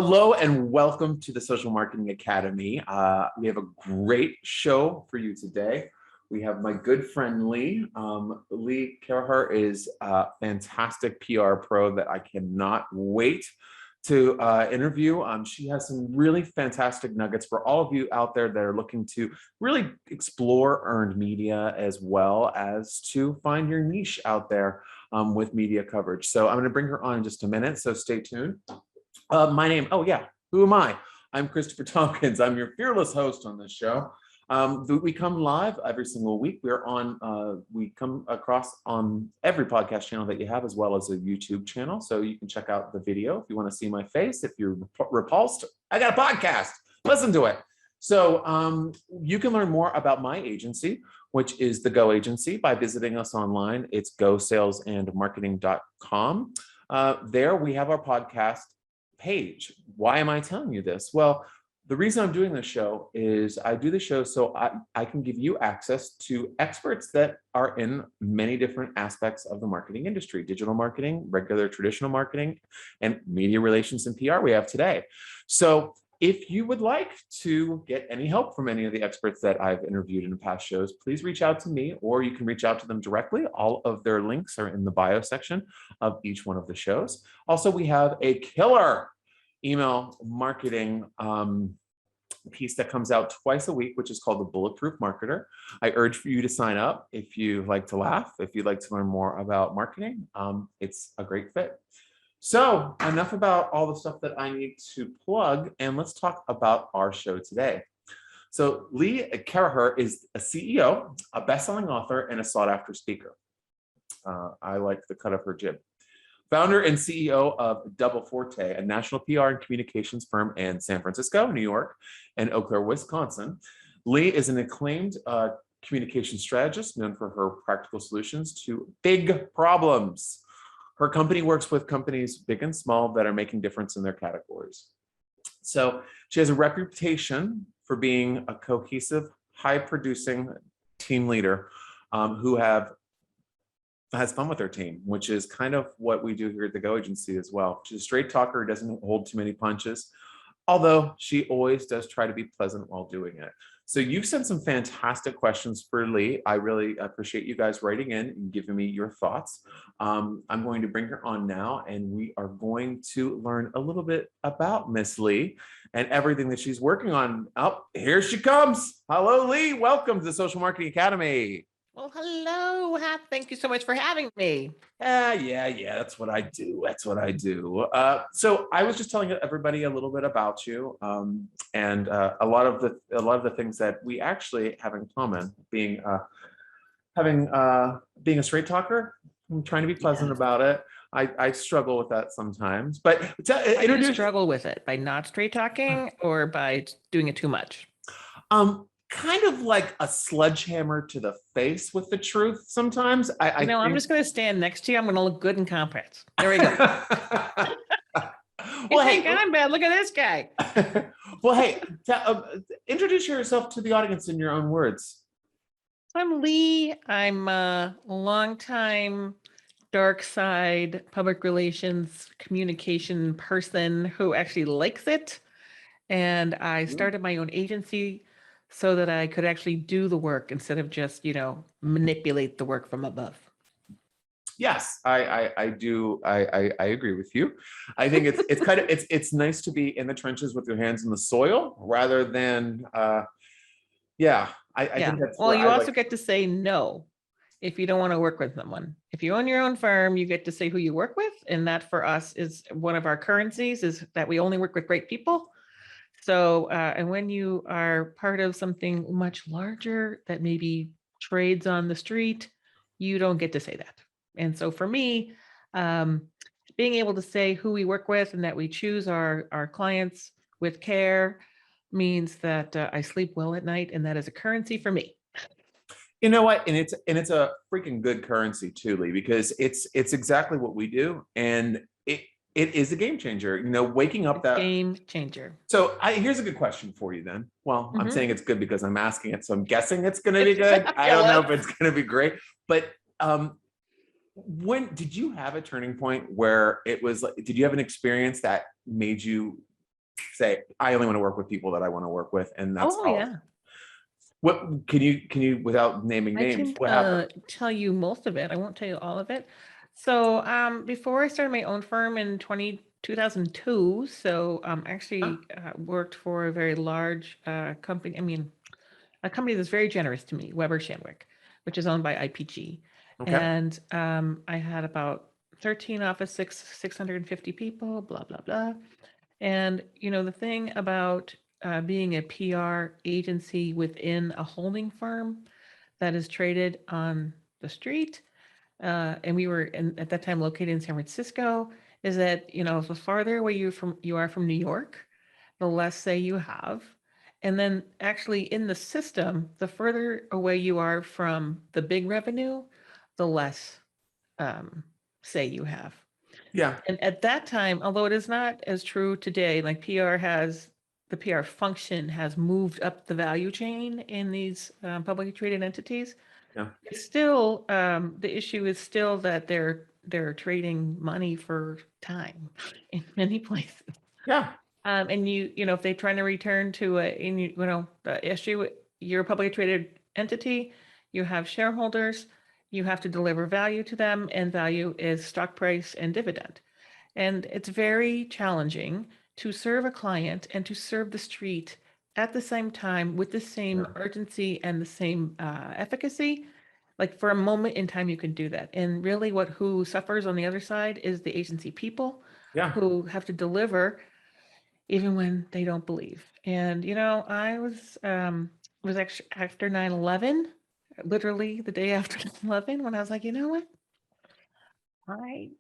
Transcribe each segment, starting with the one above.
Hello and welcome to the Social Marketing Academy. We have a great show for you today. We have my good friend Lee. Lee Caraher is a fantastic PR pro that I cannot wait to interview. She has some really fantastic nuggets for all of you out there that are looking to really explore earned media as well as to find your niche out there with media coverage. So I'm going to bring her on in just a minute, so stay tuned. Who am I? I'm Christopher Tompkins. I'm your fearless host on this show. We come live every single week. We come across on every podcast channel that you have, as well as a YouTube channel. So you can check out the video if you want to see my face. If you're repulsed, I got a podcast. Listen to it. So you can learn more about my agency, which is the Go Agency, by visiting us online. It's gosalesandmarketing.com. There we have our podcast page. Why am I telling you this? Well, the reason I'm doing this show is I do the show so I can give you access to experts that are in many different aspects of the marketing industry: digital marketing, regular traditional marketing, and media relations and PR we have today. So if you would like to get any help from any of the experts that I've interviewed in past shows, please reach out to me, or you can reach out to them directly. All of their links are in the bio section of each one of the shows. Also, we have a killer email marketing piece that comes out twice a week, which is called the Bulletproof Marketer. I urge for you to sign up if you like to laugh, if you'd like to learn more about marketing. It's a great fit. So enough about all the stuff that I need to plug, and let's talk about our show today. So Lee Caraher is a CEO, a best-selling author, and a sought-after speaker. I like the cut of her jib. Founder and CEO of Double Forte, a national PR and communications firm in San Francisco, New York, and Eau Claire, Wisconsin. Lee is an acclaimed communication strategist known for her practical solutions to big problems. Her company works with companies big and small that are making difference in their categories. So she has a reputation for being a cohesive, high-producing team leader who has fun with her team, which is kind of what we do here at the Go Agency as well. She's a straight talker who doesn't hold too many punches, although she always does try to be pleasant while doing it. So you've sent some fantastic questions for Lee. I really appreciate you guys writing in and giving me your thoughts. I'm going to bring her on now, and we are going to learn a little bit about Miss Lee and everything that she's working on. Oh, here she comes. Hello, Lee. Welcome to the Social Marketing Academy. Well, hello. Thank you so much for having me. Yeah. That's what I do. So I was just telling everybody a little bit about you, and a lot of the things that we actually have in common. Being a straight talker, I'm trying to be pleasant about it. I struggle with that sometimes, but I do struggle with it by not straight talking or by doing it too much. Kind of like a sledgehammer to the face with the truth sometimes. I'm just going to stand next to you. I'm going to look good and confident. There we go. I'm bad. Look at this guy. Well, hey, introduce yourself to the audience in your own words. I'm Lee. I'm a longtime dark side public relations communication person who actually likes it. And I started my own agency so that I could actually do the work instead of just, manipulate the work from above. Yes, I do. I agree with you. I think it's kind of it's nice to be in the trenches with your hands in the soil rather than I think that's well, you also get to say no if you don't want to work with someone. If you own your own firm, you get to say who you work with, and that for us is one of our currencies, is that we only work with great people. So, and when you are part of something much larger that maybe trades on the street, you don't get to say that. And so for me, being able to say who we work with and that we choose our clients with care means that I sleep well at night, and that is a currency for me. You know what? And it's a freaking good currency too, Lee, because it's exactly what we do. And it is a game changer, waking up that game changer. So here's a good question for you then. Well, I'm saying it's good because I'm asking it. So I'm guessing it's going to be good. I don't know if it's going to be great, but when did you have a turning point where it was like, did you have an experience that made you say, I only want to work with people that I want to work with. And that's Oh, how. yeah. What can you, without naming I names, can what happened? tell you most of it. I won't tell you all of it. So before I started my own firm in 2002, so actually worked for a very large company. I mean, a company that's very generous to me, Weber Shandwick, which is owned by IPG. Okay. And I had about 13 office, 650 people, blah, blah, blah. And, the thing about being a PR agency within a holding firm that is traded on the street, and we were at that time located in San Francisco, is that, the farther away you are from New York, the less say you have. And then actually in the system, the further away you are from the big revenue, the less say you have. Yeah. And at that time, although it is not as true today, like the PR function has moved up the value chain in these publicly traded entities. Yeah. It's still, the issue is still that they're trading money for time in many places. Yeah. And if they're trying to return to the issue, you're a publicly traded entity, you have shareholders, you have to deliver value to them, and value is stock price and dividend. And it's very challenging to serve a client and to serve the street at the same time with the same Yeah. urgency and the same efficacy. Like for a moment in time, you can do that. And really who suffers on the other side is the agency people Yeah. who have to deliver even when they don't believe. And, I was actually after 9/11, literally the day after 9/11, when I was like, you know what? I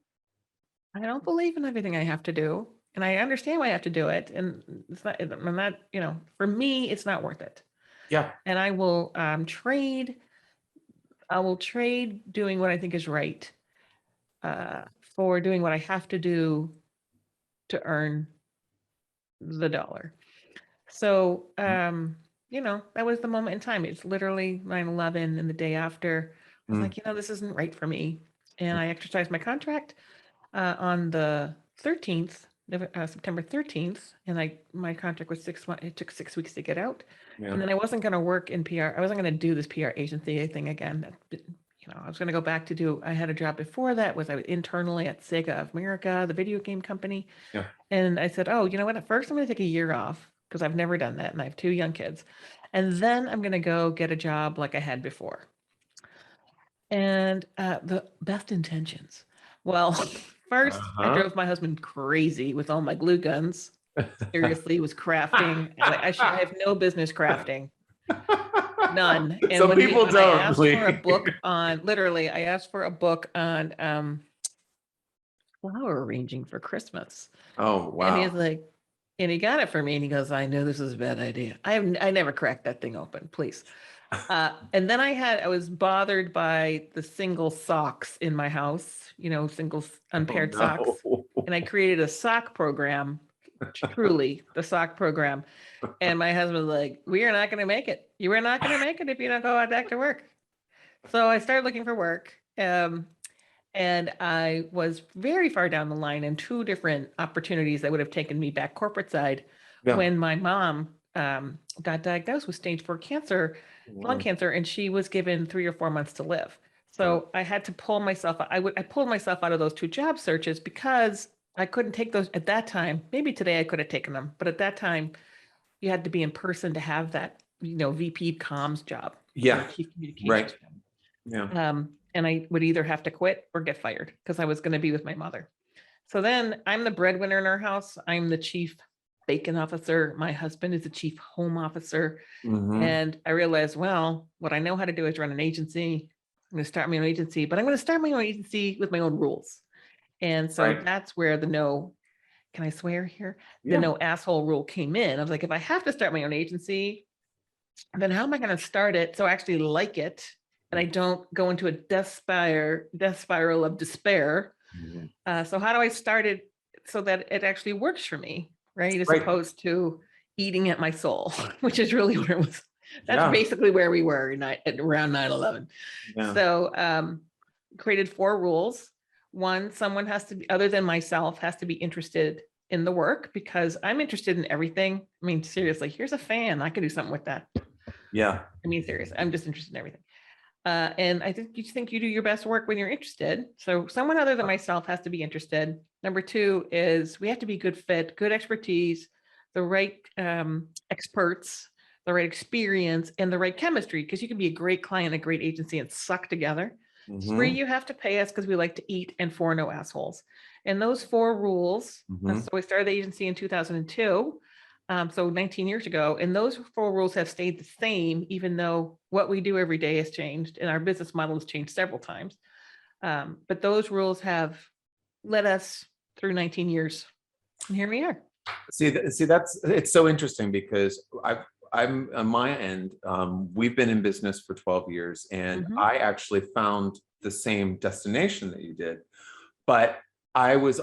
don't believe in everything I have to do, and I understand why I have to do it. And I'm not, for me, it's not worth it. Yeah. And I will trade doing what I think is right for doing what I have to do to earn the dollar. So, that was the moment in time. It's literally 9/11 and the day after. I was Mm. like, this isn't right for me. And I exercised my contract on the 13th, September 13th. And my contract was 6 months. It took 6 weeks to get out. Yeah. And then I wasn't going to work in PR. I wasn't going to do this PR agency thing again. I was going to go back to I had a job before that, I was internally at Sega of America, the video game company. Yeah. And I said, oh, you know what? At first I'm going to take a year off because I've never done that. And I have 2 young kids. And then I'm going to go get a job like I had before. And the best intentions. Well, first I drove my husband crazy with all my glue guns. Seriously, was crafting. I have no business crafting. None. And So people when don't. I asked for a book on, literally, I asked for a book on flower arranging for Christmas. Oh, wow. And he's like, and he got it for me, and he goes, I know this is a bad idea. I never cracked that thing open, please. And then I was bothered by the single socks in my house, single unpaired socks. And I created a sock program, truly the sock program. And my husband was like, we are not going to make it. You are not going to make it if you don't go back to work. So I started looking for work. And I was very far down the line in 2 different opportunities that would have taken me back corporate side when my mom got diagnosed with stage 4 cancer, lung cancer, and she was given 3 or 4 months to live. So I had to pull myself. I pulled myself out of those 2 job searches because I couldn't take those at that time. Maybe today I could have taken them, but at that time you had to be in person to have that, VP comms job. Yeah. Chief communications. Right. Yeah. And I would either have to quit or get fired because I was going to be with my mother. So then I'm the breadwinner in our house. I'm the chief bacon officer. My husband is the chief home officer. Mhm. And I realized, well, what I know how to do is run an agency. I'm going to start my own agency, but I'm going to start my own agency with my own rules. And so that's where the no, can I swear here? The no asshole rule came in. I was like, if I have to start my own agency, then how am I going to start it so I actually like it and I don't go into a death spiral of despair? So how do I start it so that it actually works for me, right? As opposed to eating at my soul, which is really where it was. That's basically where we were at around 9/11. So created 4 rules. One, someone has to be, other than myself, has to be interested in the work because I'm interested in everything. I mean, seriously, here's a fan. I could do something with that. Yeah. I mean, seriously, I'm just interested in everything. And I think you do your best work when you're interested. So someone other than myself has to be interested. Number two is we have to be good fit, good expertise, the right experts, the right experience, and the right chemistry, because you can be a great client, a great agency, and suck together. Three, you have to pay us because we like to eat, and four, no assholes. And those four rules, so we started the agency in 2002, so 19 years ago, and those four rules have stayed the same, even though what we do every day has changed and our business model has changed several times. But those rules have led us through 19 years, and here we are. See, it's so interesting because I'm on my end. We've been in business for 12 years, and I actually found the same destination that you did, but I was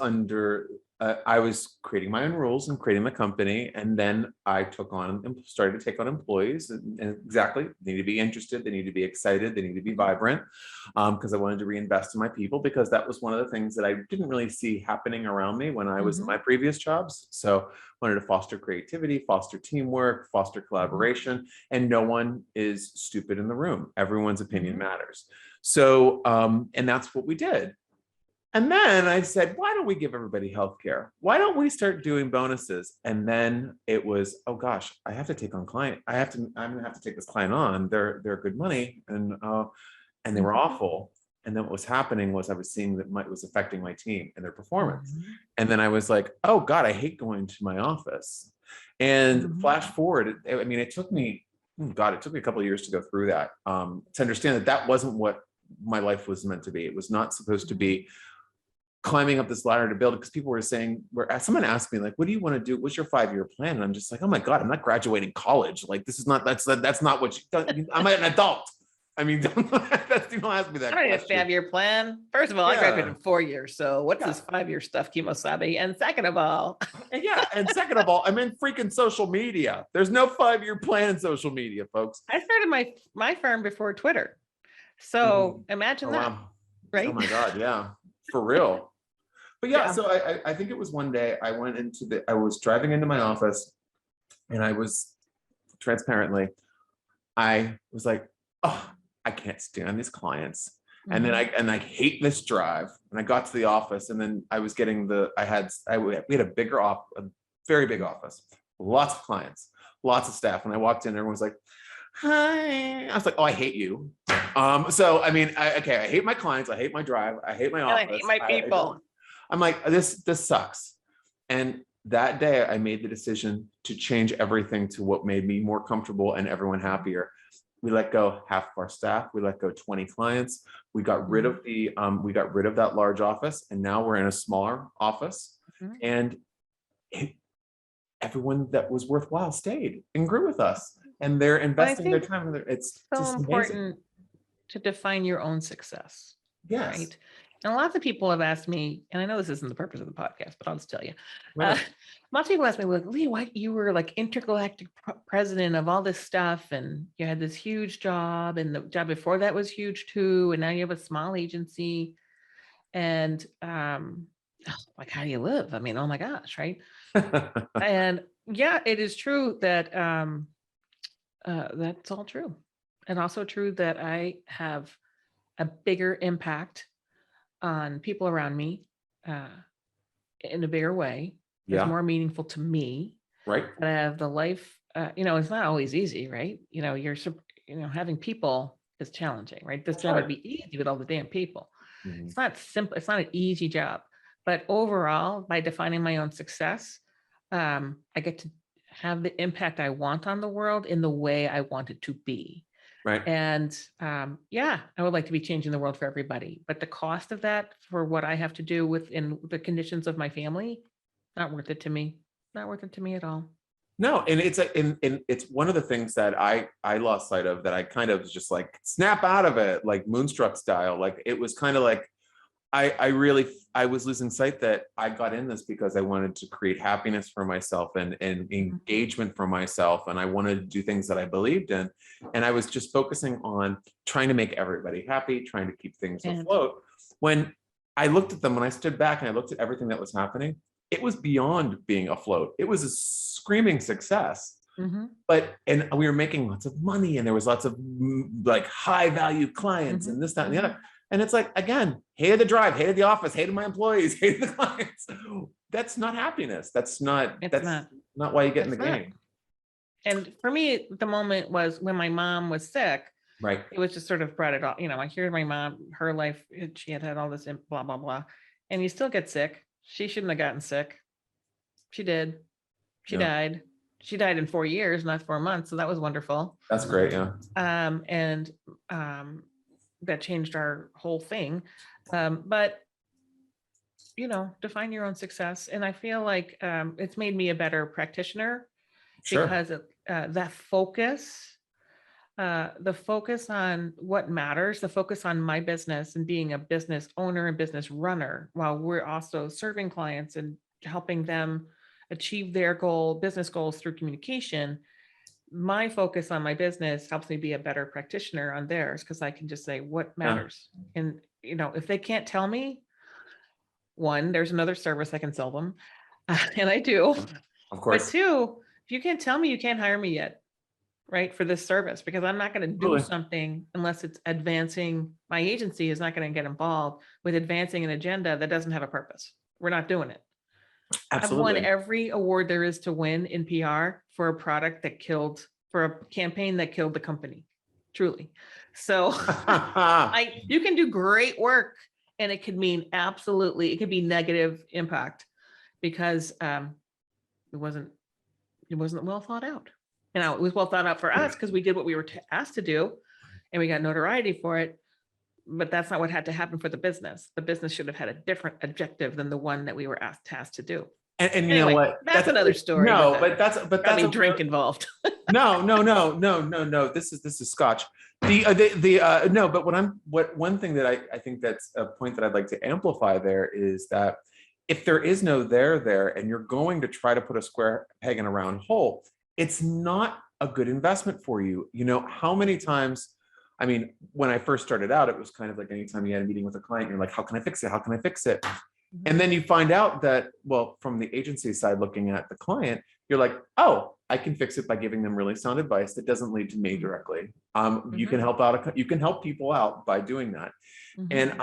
I was creating my own rules and creating my company, and then I started to take on employees, and exactly, they need to be interested, they need to be excited, they need to be vibrant, because I wanted to reinvest in my people, because that was one of the things that I didn't really see happening around me when I was in my previous jobs. So I wanted to foster creativity, foster teamwork, foster collaboration, and no one is stupid in the room. Everyone's opinion matters. So, and that's what we did. And then I said, why don't we give everybody healthcare? Why don't we start doing bonuses? And then it was, oh gosh, I have to take on client. I'm gonna have to take this client on. They're good money, and they were awful. And then what was happening was I was seeing that it was affecting my team and their performance. And then I was like, oh God, I hate going to my office. And flash forward, it took me, it took me a couple of years to go through that, to understand that that wasn't what my life was meant to be. It was not supposed to be climbing up this ladder to build it, because people were saying, someone asked me, like, what do you want to do? What's your 5-year plan? And I'm just like, oh my God, I'm not graduating college. Like, this is not, that's not what I'm an adult. I mean, don't ask me that. I don't need a 5-year plan. First of all, I graduated in 4 years. So what's this 5-year stuff, Kimosabe? And second of all, and second of all, I'm in freaking social media. There's no 5-year plan in social media, folks. I started my firm before Twitter. So imagine that. Wow. Right? Oh my God. Yeah, for real. But so I think it was one day I was driving into my office, and I was I was like, oh, I can't stand these clients. And then I hate this drive. And I got to the office, and then I was getting we had a very big office, lots of clients, lots of staff. And I walked in, everyone was like, hi. I was like, oh, I hate you. So, I hate my clients. I hate my drive. I hate my office. I hate my people. I'm like, this sucks. And that day I made the decision to change everything to what made me more comfortable and everyone happier. We let go half of our staff. We let go 20 clients. We got rid of that large office, and now we're in a smaller office. And everyone that was worthwhile stayed and grew with us, and they're investing their time. It's so important to define your own success. Yes. Right. And lots of people have asked me, and I know this isn't the purpose of the podcast, but I'll just tell you. Lots of people ask me, like, Lee, why you were like intergalactic president of all this stuff, and you had this huge job, and the job before that was huge too, and now you have a small agency, and like, how do you live? I mean, oh my gosh, right? And yeah, it is true that that's all true, and also true that I have a bigger impact on people around me in a bigger way. It's more meaningful to me. Right. I have the life, it's not always easy, right? Having people is challenging, right? This job would be easy with all the damn people. It's not simple. It's not an easy job, but overall, by defining my own success, I get to have the impact I want on the world in the way I want it to be. Right. And I would like to be changing the world for everybody, but the cost of that for what I have to do within the conditions of my family, not worth it to me. Not worth it to me at all. No, and it's one of the things that I lost sight of, that I kind of was just like, snap out of it, like Moonstruck style. Like, it was kind of like, I was losing sight that I got in this because I wanted to create happiness for myself and engagement for myself. And I wanted to do things that I believed in. And I was just focusing on trying to make everybody happy, trying to keep things afloat. When I looked at them, when I stood back and I looked at everything that was happening, it was beyond being afloat. It was a screaming success. Mhm. And we were making lots of money, and there was lots of like high value clients and this, that, and the other. And it's like, again, hated the drive, hated the office, hated my employees, hated the clients. That's not happiness. That's not why you get in the game. And for me, the moment was when my mom was sick. Right. It was just sort of brought it all, I hear my mom, her life, she had all this blah, blah, blah. And you still get sick. She shouldn't have gotten sick. She did. She died. She died in 4 years, not 4 months. So that was wonderful. That's great. Yeah. And that changed our whole thing. But define your own success. And I feel like it's made me a better practitioner. Sure. Because that focus, the focus on what matters, the focus on my business and being a business owner and business runner, while we're also serving clients and helping them achieve their business goals through communication. My focus on my business helps me be a better practitioner on theirs, because I can just say what matters. And, if they can't tell me, one, there's another service I can sell them. And I do. Of course. But two, if you can't tell me, you can't hire me yet, right? For this service, because I'm not going to do something unless it's advancing. My agency is not going to get involved with advancing an agenda that doesn't have a purpose. We're not doing it. Absolutely. I've won every award there is to win in PR for a campaign that killed the company, truly. So you can do great work, and it could mean it could be negative impact because it wasn't well thought out. It was well thought out for us because we did what we were asked to do, and we got notoriety for it. But that's not what had to happen for the business. The business should have had a different objective than the one that we were tasked to do. And anyway, you know what? That's another story. No, but that's a drink involved. No. This is scotch. But one thing that I think that's a point that I'd like to amplify there is that if there is no there, and you're going to try to put a square peg in a round hole, it's not a good investment for you. How many times, I mean, when I first started out, it was kind of like anytime you had a meeting with a client, you're like, how can I fix it? How can I fix it? And then you find out that, well, from the agency side, looking at the client, you're like, oh, I can fix it by giving them really sound advice that doesn't lead to me directly. You can help people out by doing that. And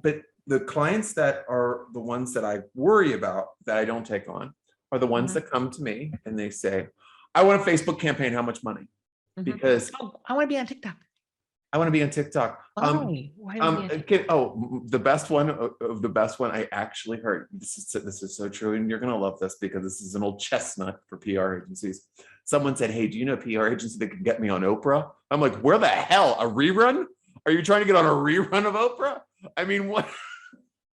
but the clients that are the ones that I worry about that I don't take on are the ones that come to me and they say, I want a Facebook campaign. How much money? Because I want to be on TikTok. I want to be on TikTok. The best one I actually heard. This is so true, and you're gonna love this because this is an old chestnut for PR agencies. Someone said, "Hey, do you know a PR agency that could get me on Oprah?" I'm like, "Where the hell? A rerun? Are you trying to get on a rerun of Oprah? I mean, what?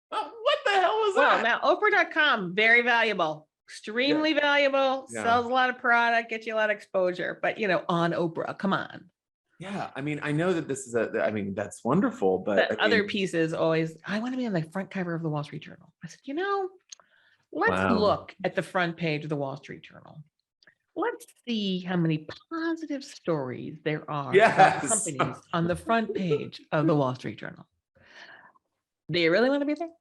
What the hell was that?" Now, Oprah.com, very valuable. Extremely valuable, sells a lot of product, gets you a lot of exposure, but on Oprah, come on. Yeah, I mean, I know that this is that's wonderful, but other pieces always, I want to be on the front cover of the Wall Street Journal. I said, let's look at the front page of the Wall Street Journal. Let's see how many positive stories there are about companies on the front page of the Wall Street Journal. Do you really want to be there?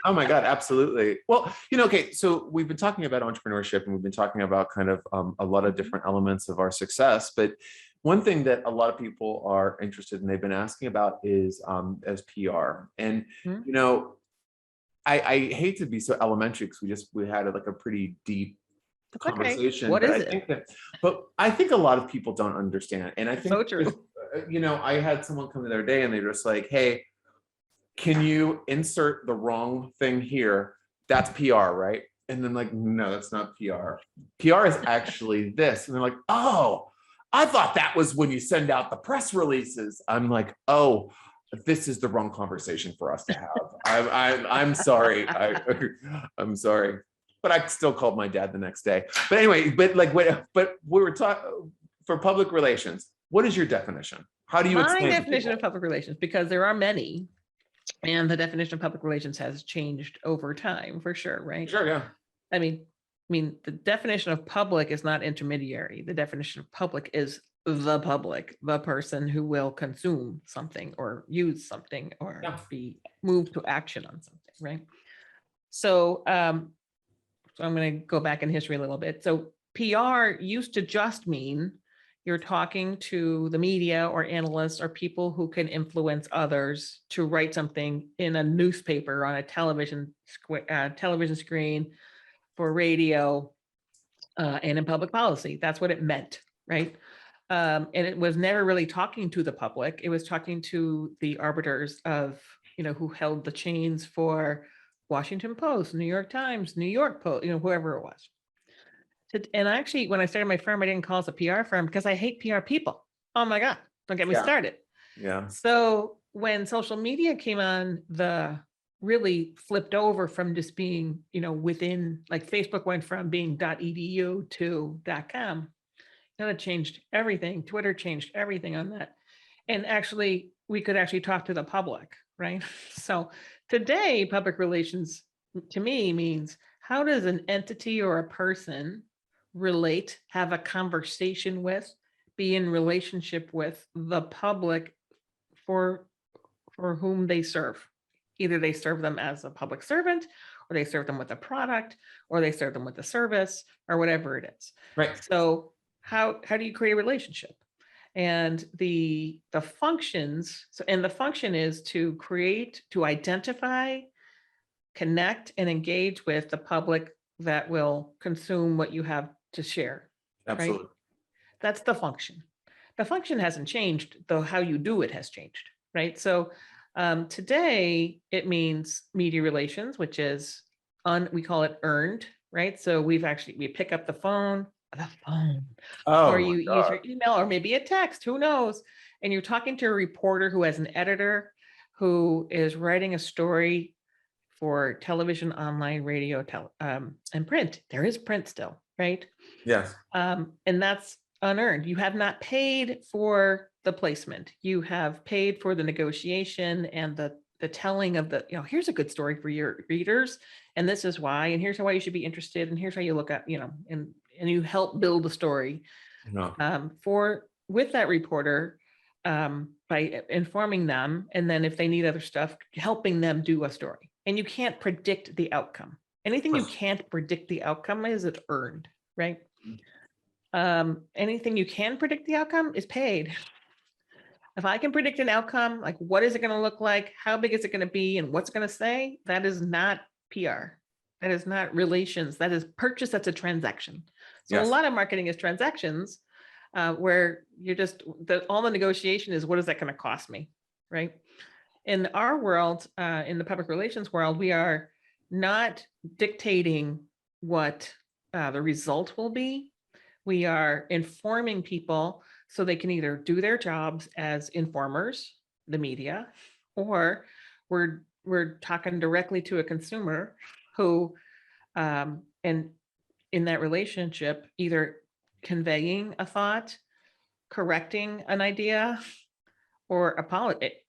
Oh my God, absolutely. Well, okay, so we've been talking about entrepreneurship and we've been talking about kind of a lot of different elements of our success, but one thing that a lot of people are interested in, they've been asking about is as PR. And, I hate to be so elementary because we had a pretty deep conversation. What is it? But I think a lot of people don't understand. And I think, so true. I had someone come the other day and they were just like, hey, can you insert the wrong thing here? That's PR, right? And then like, no, that's not PR. PR is actually this. And they're like, oh, I thought that was when you send out the press releases. I'm like, oh, this is the wrong conversation for us to have. I'm sorry. I'm sorry. But I still called my dad the next day. But anyway, but we were talking for public relations. What is your definition? How do you explain my definition of public relations? Because there are many. And the definition of public relations has changed over time, for sure, right? Sure, yeah. I mean, the definition of public is not intermediary. The definition of public is the public, the person who will consume something or use something or be moved to action on something, right? So, so I'm going to go back in history a little bit. So PR used to just mean you're talking to the media or analysts or people who can influence others to write something in a newspaper, on a television screen, for radio, and in public policy. That's what it meant, right? And it was never really talking to the public. It was talking to the arbiters of, who held the chains for Washington Post, New York Times, New York Post, whoever it was. And actually, when I started my firm, I didn't call us a PR firm because I hate PR people. Oh my God, don't get me started. Yeah. So when social media came on, really flipped over from just being, within, like Facebook went from being .edu to .com. That changed everything. Twitter changed everything on that. And actually, we could actually talk to the public, right? So today, public relations to me means, how does an entity or a person relate, have a conversation with, be in relationship with the public for whom they serve? Either they serve them as a public servant, or they serve them with a product, or they serve them with a service, or whatever it is. Right. So how do you create a relationship? And the functions, and the function is to identify, connect, and engage with the public that will consume what you have to share. Absolutely. Right? That's the function. The function hasn't changed, though how you do it has changed, right? So today it means media relations, which is we call it earned, right? So we pick up the phone, or you use your email, or maybe a text, who knows? And you're talking to a reporter who has an editor who is writing a story for television, online, radio, and print. There is print still, right? Yes. And that's unearned. You have not paid for the placement. You have paid for the negotiation and the telling of here's a good story for your readers, and this is why, and here's why you should be interested, and here's how you look at, and you help build the story with that reporter, by informing them, and then if they need other stuff, helping them do a story. And you can't predict the outcome. Anything you can't predict the outcome is earned, right? Anything you can predict the outcome is paid. If I can predict an outcome, like what is it going to look like, how big is it going to be, and what's going to say, that is not PR. That is not relations. That is purchase. That's a transaction. So a lot of marketing is transactions, where you're all the negotiation is, what is that going to cost me, right? In our world, in the public relations world, we are not dictating what the result will be. We are informing people so they can either do their jobs as informers, the media, or we're talking directly to a consumer who, and in that relationship, either conveying a thought, correcting an idea, or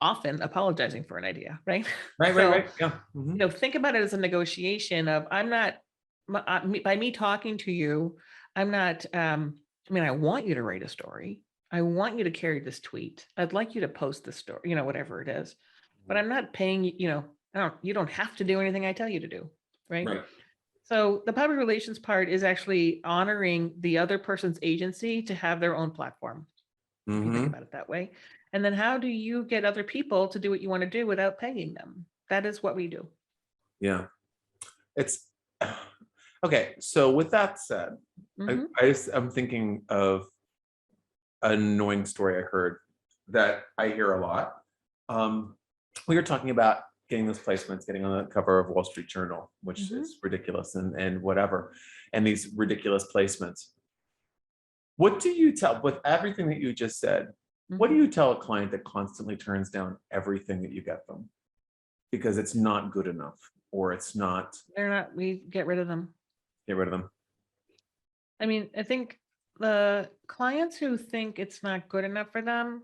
often apologizing for an idea, right? Right. Yeah. Mm-hmm. Think about it as a negotiation of, by me talking to you, I'm not, I want you to write a story. I want you to carry this tweet. I'd like you to post this story, whatever it is, but I'm not paying you, you don't have to do anything I tell you to do, right? So the public relations part is actually honoring the other person's agency to have their own platform. If you think about it that way. And then how do you get other people to do what you want to do without paying them? That is what we do. Yeah. It's okay. So with that said, I'm thinking of an annoying story I heard that I hear a lot. We were talking about getting those placements, getting on the cover of Wall Street Journal, which is ridiculous, and whatever, and these ridiculous placements. What do you tell, with everything that you just said, what do you tell a client that constantly turns down everything that you get them because it's not good enough, or it's not? We get rid of them. Get rid of them. I mean, I think the clients who think it's not good enough for them,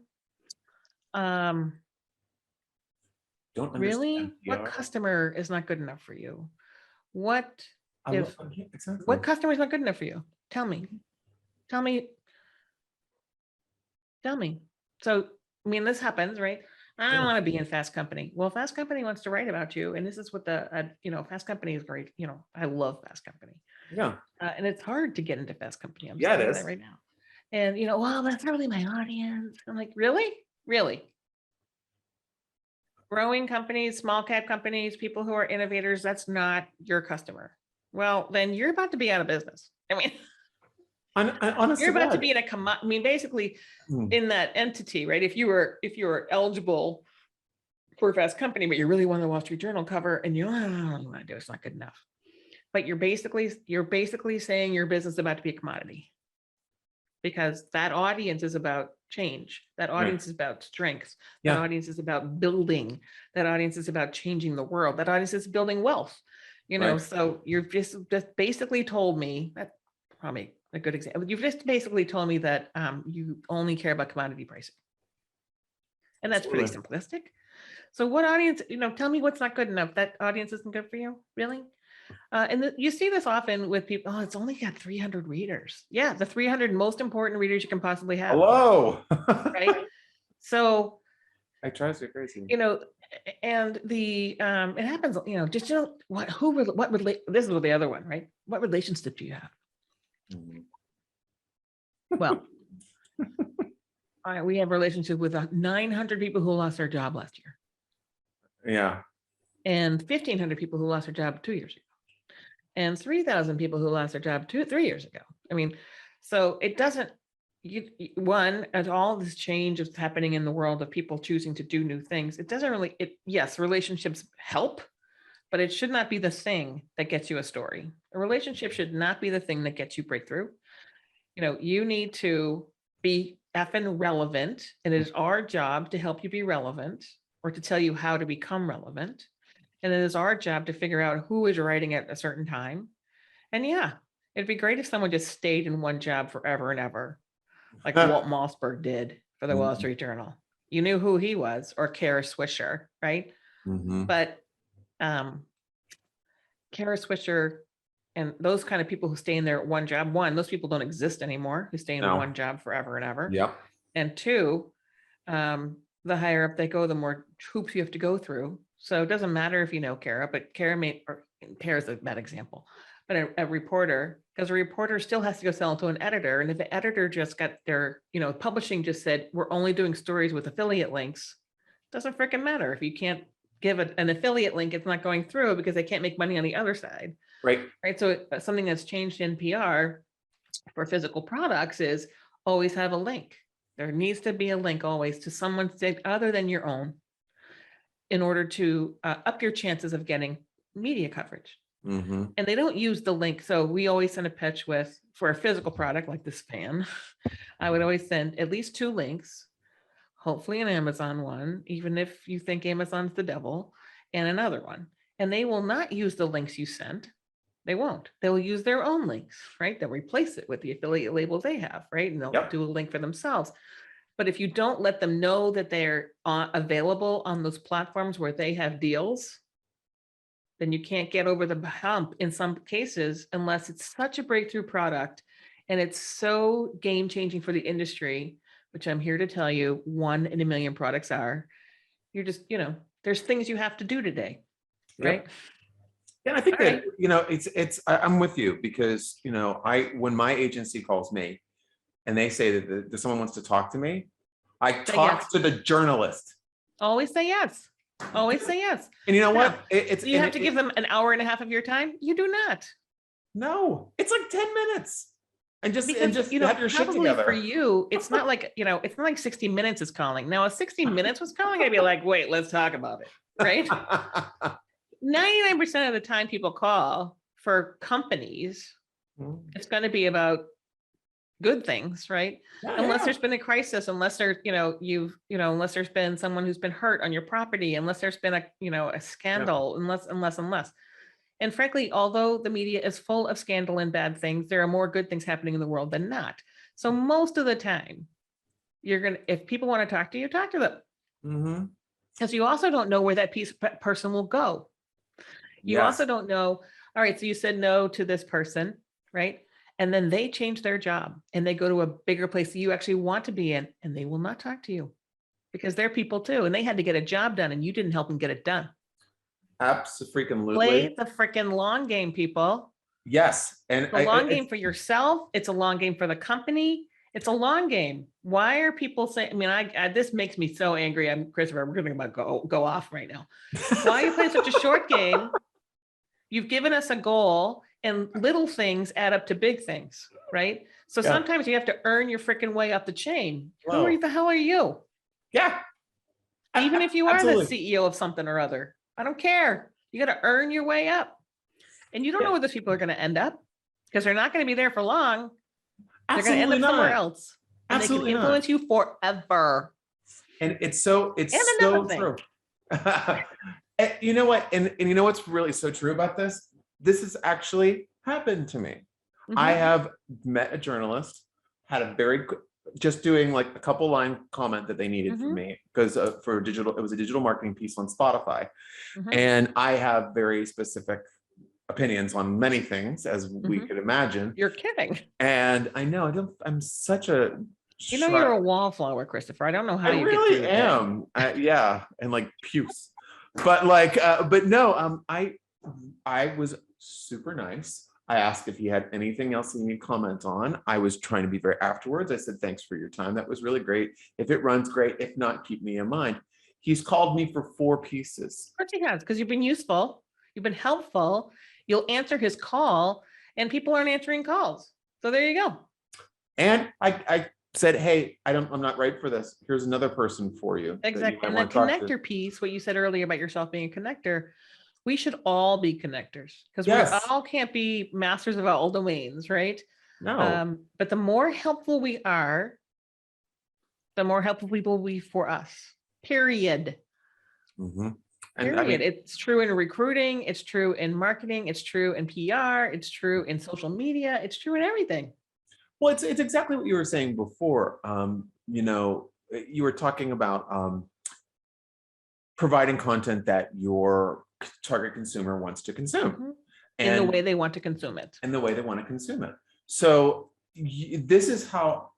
don't really, what customer is not good enough for you? What customer is not good enough for you? Tell me. So, I mean, this happens, right? I don't want to be in Fast Company. Well, Fast Company wants to write about you. And this is what Fast Company is great. I love Fast Company. Yeah. And it's hard to get into Fast Company. I'm just Yeah, it telling you is. that right now. And, well, that's not really my audience. I'm like, really? Really? Growing companies, small cap companies, people who are innovators, that's not your customer. Well, then you're about to be out of business. I mean, Honest you're to about to God. be in basically in that entity, right? If you were eligible for a Fast Company, but you really want the Wall Street Journal cover and you don't want to do it, it's not good enough. But you're basically saying your business is about to be a commodity, because that audience is about change. That audience is about strengths. That audience is about building. That audience is about changing the world. That audience is building wealth. So you've just basically told me, that probably a good example. You've just basically told me that you only care about commodity pricing. And that's pretty simplistic. So what audience, tell me what's not good enough. That audience isn't good for you, really? And you see this often with people. Oh, it's only got 300 readers. Yeah, the 300 most important readers you can possibly have. Hello. Right. So it drives me crazy. And the it happens. Just this is the other one, right? What relationship do you have? Well, we have relationships with 900 people who lost their job last year. Yeah. And 1,500 people who lost their job 2 years ago. And 3,000 people who lost their job 3 years ago. I mean, so it doesn't, as all this change is happening in the world of people choosing to do new things, it doesn't really, yes, relationships help, but it should not be the thing that gets you a story. A relationship should not be the thing that gets you breakthrough. You need to be effing relevant, and it is our job to help you be relevant, or to tell you how to become relevant. And it is our job to figure out who is writing at a certain time. And yeah, it'd be great if someone just stayed in one job forever and ever, like Walt Mossberg did for the Wall Street Journal. You knew who he was, or Kara Swisher, right? But Kara Swisher and those kind of people who stay in their one job, those people don't exist anymore, who stay in one job forever and ever. Yep. And two, the higher up they go, the more hoops you have to go through. So it doesn't matter if you know Kara, but Kara's a bad example, but a reporter, because a reporter still has to go sell it to an editor. And if the editor just got their, publishing just said, we're only doing stories with affiliate links, doesn't freaking matter. If you can't give an affiliate link, it's not going through because they can't make money on the other side. Right. So something that's changed in PR for physical products is always have a link. There needs to be a link always to someone's site other than your own, in order to up your chances of getting media coverage. And they don't use the link. So we always send a pitch for a physical product like this fan. I would always send at least 2 links, hopefully an Amazon one, even if you think Amazon's the devil, and another one. And they will not use the links you sent. They won't. They will use their own links, right? They'll replace it with the affiliate labels they have, right? And they'll do a link for themselves. But if you don't let them know that they're available on those platforms where they have deals, then you can't get over the hump in some cases, unless it's such a breakthrough product and it's so game changing for the industry, which I'm here to tell you, 1 in a million products are. You're just, there's things you have to do today, right? Yeah, I think that, I'm with you, because, when my agency calls me and they say that someone wants to talk to me, I talk to the journalist. Always say yes. Always say yes. And you know what? You have to give them an hour and a half of your time. You do not. No, it's like 10 minutes. And just have your shit together. For you, it's not like, it's not like 60 Minutes is calling. Now, if 60 Minutes was calling, I'd be like, wait, let's talk about it. Right? 99% of the time people call for companies, it's going to be about good things, right? Unless there's been a crisis, unless there's, unless there's been someone who's been hurt on your property, unless there's been a scandal, unless. And frankly, although the media is full of scandal and bad things, there are more good things happening in the world than not. So most of the time, if people want to talk to you, talk to them. Because you also don't know where that person will go. You also don't know, all right, so you said no to this person, right? And then they change their job and they go to a bigger place that you actually want to be in, and they will not talk to you. because they're people too, and they had to get a job done, and you didn't help them get it done. Absolutely. Play the freaking long game, people. Yes. And It's a long game for yourself. It's a long game for the company. It's a long game. Why are people saying, I mean, this makes me so angry. I'm Christopher, we're going to go off right now. Why are you playing such a short game? You've given us a goal, and little things add up to big things, right? So sometimes you have to earn your freaking way up the chain. Whoa. Who the hell are you? Yeah. Even if you are Absolutely. the CEO of something or other, I don't care. You got to earn your way up. And you don't know where those people are going to end up, because they're not going to be there for long. They're going to end up somewhere else. And Absolutely they can influence you forever. And it's so true. And you know what? And you know what's really so true about this? This has actually happened to me. I have met a journalist, had a very just doing like a couple line comment that they needed from me, because it was a digital marketing piece on Spotify. And I have very specific opinions on many things, as we could imagine. You're kidding. And I know I'm such a you're a wallflower, Christopher. I don't know how I you really get am. Yeah, and like puce. But like, but no, I was super nice. I asked if he had anything else he needed to comment on. I was trying to be very afterwards. I said, thanks for your time. That was really great. If it runs, great. If not, keep me in mind. He's called me for 4 pieces. Of course he has, because you've been useful. You've been helpful. You'll answer his call, and people aren't answering calls. So there you go. And I said, hey, I'm not right for this. Here's another person for you. Exactly. And the connector piece, what you said earlier about yourself being a connector, we should all be connectors, because we all can't be masters of all domains, right? No. But the more helpful we are, the more helpful people will be for us, period. And period. I mean, it's true in recruiting. It's true in marketing. It's true in PR. It's true in social media. It's true in everything. Well, it's exactly what you were saying before. You know, you were talking about providing content that your target consumer wants to consume. And in the way they want to consume it. And the way they want to consume it. So this is how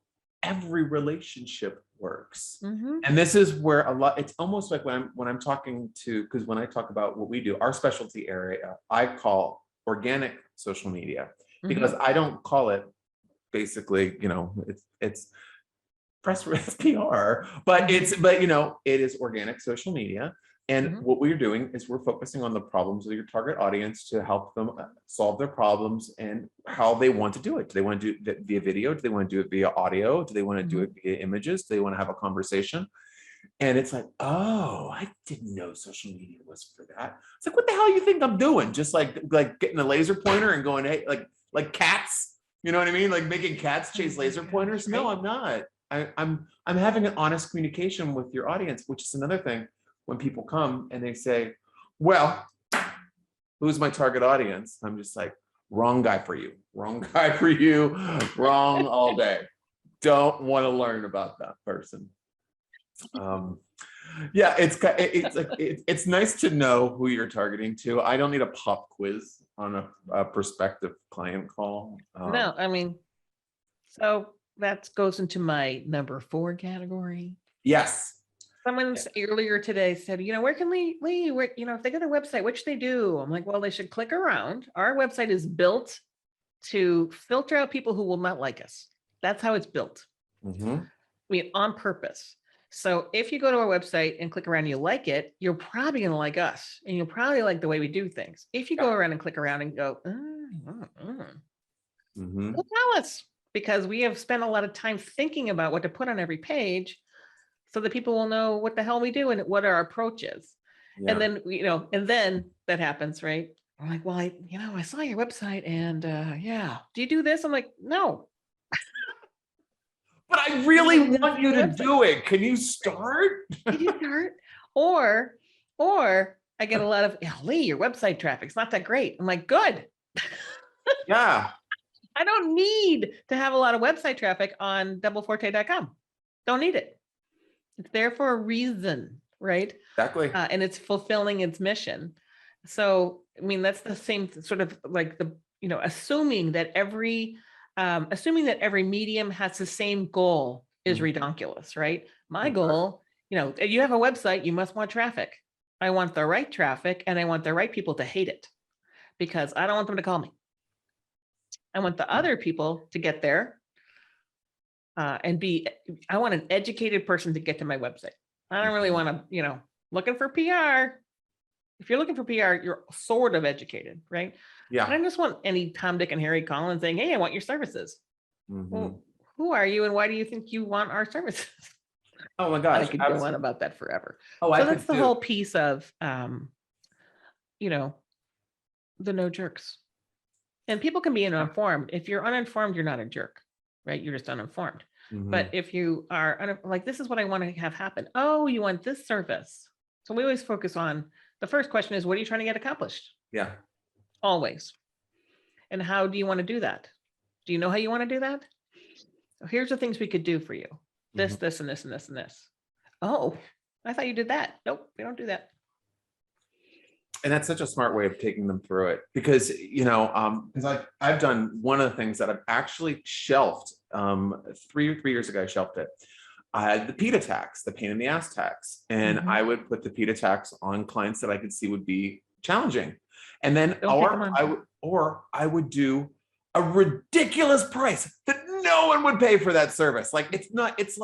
every relationship works. And this is where it's almost like when I'm talking to, because when I talk about what we do, our specialty area, I call organic social media, because I don't call it basically, you know, it's press release PR, but you know, it is organic social media. And what we're doing is we're focusing on the problems of your target audience to help them solve their problems and how they want to do it. Do they want to do it via video? Do they want to do it via audio? Do they want to do it via images? Do they want to have a conversation? And it's like, oh, I didn't know social media was for that. It's like, what the hell you think I'm doing? Just like getting a laser pointer and going, hey, like cats, you know what I mean? Like making cats chase laser pointers. No, I'm not. I'm having an honest communication with your audience, which is another thing. When people come and they say, well, who's my target audience? I'm just like, wrong guy for you, wrong guy for you, wrong all day. Don't want to learn about that person. Yeah, it's nice to know who you're targeting to. I don't need a pop quiz on a prospective client call. No, I mean, so that goes into my number 4 category. Yes. Someone earlier today said, you know, where can Lee, where, you know, if they go to a website, what should they do? I'm like, well, they should click around. Our website is built to filter out people who will not like us. That's how it's built. I mean, on purpose. So if you go to our website and click around and you like it, you're probably going to like us, and you'll probably like the way we do things. If you go around and click around and go, well, tell us, because we have spent a lot of time thinking about what to put on every page, so that people will know what the hell we do and what our approach is. And then, you know, and then that happens, right? I'm like, well, I saw your website and yeah, do you do this? I'm like, no. But I really want you to do it. Can you start? Can you start? Or I get a lot of, Lee, your website traffic's not that great. I'm like, good. Yeah. I don't need to have a lot of website traffic on doubleforte.com. Don't need it. It's there for a reason, right? Exactly. And it's fulfilling its mission. So, I mean, that's the same sort of like assuming that every medium has the same goal is redonkulous, right? My goal, you have a website, you must want traffic. I want the right traffic, and I want the right people to hate it, because I don't want them to call me. I want the other people to get there I want an educated person to get to my website. I don't really want to, looking for PR. If you're looking for PR, you're sort of educated, right? Yeah. I don't just want any Tom, Dick, and Harry calling saying, hey, I want your services. Mhm. Well, who are you and why do you think you want our services? Oh my gosh. I could go on about that forever. Oh, so I that's could the too. whole piece of, the no jerks. And people can be uninformed. If you're uninformed, you're not a jerk, right? You're just uninformed. Mhm. But if you are like, this is what I want to have happen. Oh, you want this service. So we always focus on, the first question is, what are you trying to get accomplished? Yeah. Always. And how do you want to do that? Do you know how you want to do that? So here's the things we could do for you. This, this, and this, and this, and this. Oh, I thought you did that. Nope, we don't do that. And that's such a smart way of taking them through it, because because I've done one of the things that I've actually shelved 3 years ago. I shelved it. I had the PETA tax, the pain in the ass tax, and I would put the PETA tax on clients that I could see would be challenging, and then I would do a ridiculous price that no one would pay for that service. Like it's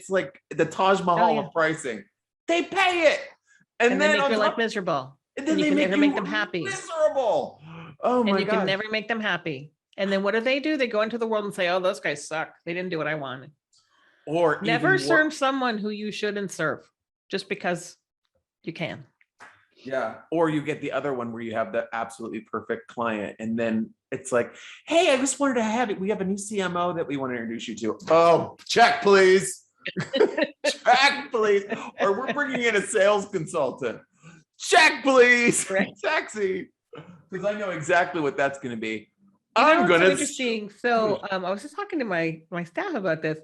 like the Taj Mahal of pricing. They pay it, and then they make your life miserable. And then you they can make never make them happy. Miserable. Oh my god. And you can never make them happy. And then what do? They go into the world and say, oh, those guys suck. They didn't do what I wanted. Or never serve someone who you shouldn't serve just because you can. Yeah. Or you get the other one where you have the absolutely perfect client. And then it's like, hey, I just wanted to have it. We have a new CMO that we want to introduce you to. Oh, check, please. Check, please. Or we're bringing in a sales consultant. Check, please. Right. Taxi. Because I know exactly what that's going to be. I'm gonna. So interesting. So I was just talking to my staff about this.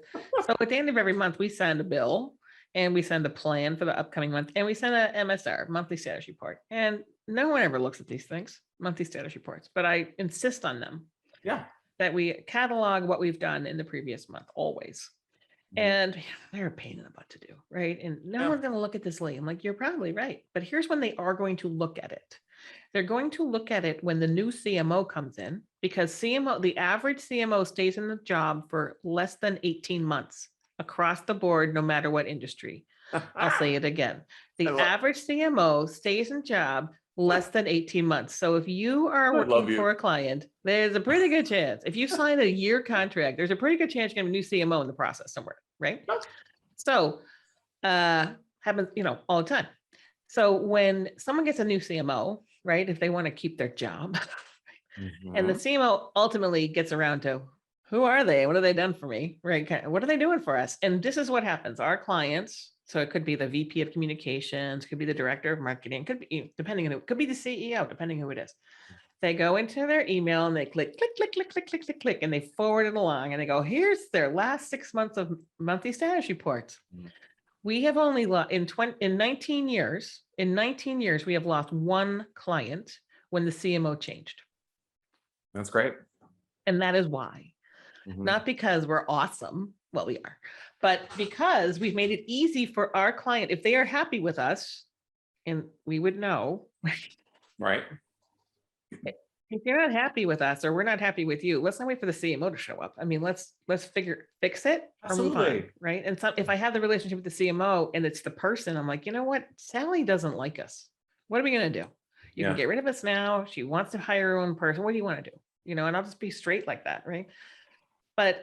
So at the end of every month, we send a bill and we send a plan for the upcoming month, and we send a MSR, monthly status report. And no one ever looks at these things, monthly status reports, but I insist on them. Yeah. That we catalog what we've done in the previous month, always. And they're a pain in the butt to do, right? And no one's going to look at this, Lee. I'm like, you're probably right. But here's when they are going to look at it. They're going to look at it when the new CMO comes in, because the average CMO stays in the job for less than 18 months across the board, no matter what industry. I'll say it again. The average CMO stays in job less than 18 months. So if you are working for a client, there's a pretty good chance. If you sign a year contract, there's a pretty good chance you're going to have a new CMO in the process somewhere, right? So happens, all the time. So when someone gets a new CMO, right, if they want to keep their job, and the CMO ultimately gets around to, who are they? What have they done for me? Right? What are they doing for us? And this is what happens. Our clients, so it could be the VP of communications, could be the director of marketing, could be, depending on who, could be the CEO, depending who it is. They go into their email and they click, and they forward it along, and they go, here's their last 6 months of monthly status reports. We have only lost in 19 years, we have lost one client when the CMO changed. That's great. And that is why. Not because we're awesome. Well, we are, but because we've made it easy for our client. If they are happy with us, and we would know, right? If you're not happy with us, or we're not happy with you, let's not wait for the CMO to show up. I mean, let's fix it or move on, right? And so if I have the relationship with the CMO and it's the person, I'm like, you know what? Sally doesn't like us. What are we going to do? You can get rid of us now. She wants to hire her own person. What do you want to do? And I'll just be straight like that, right? But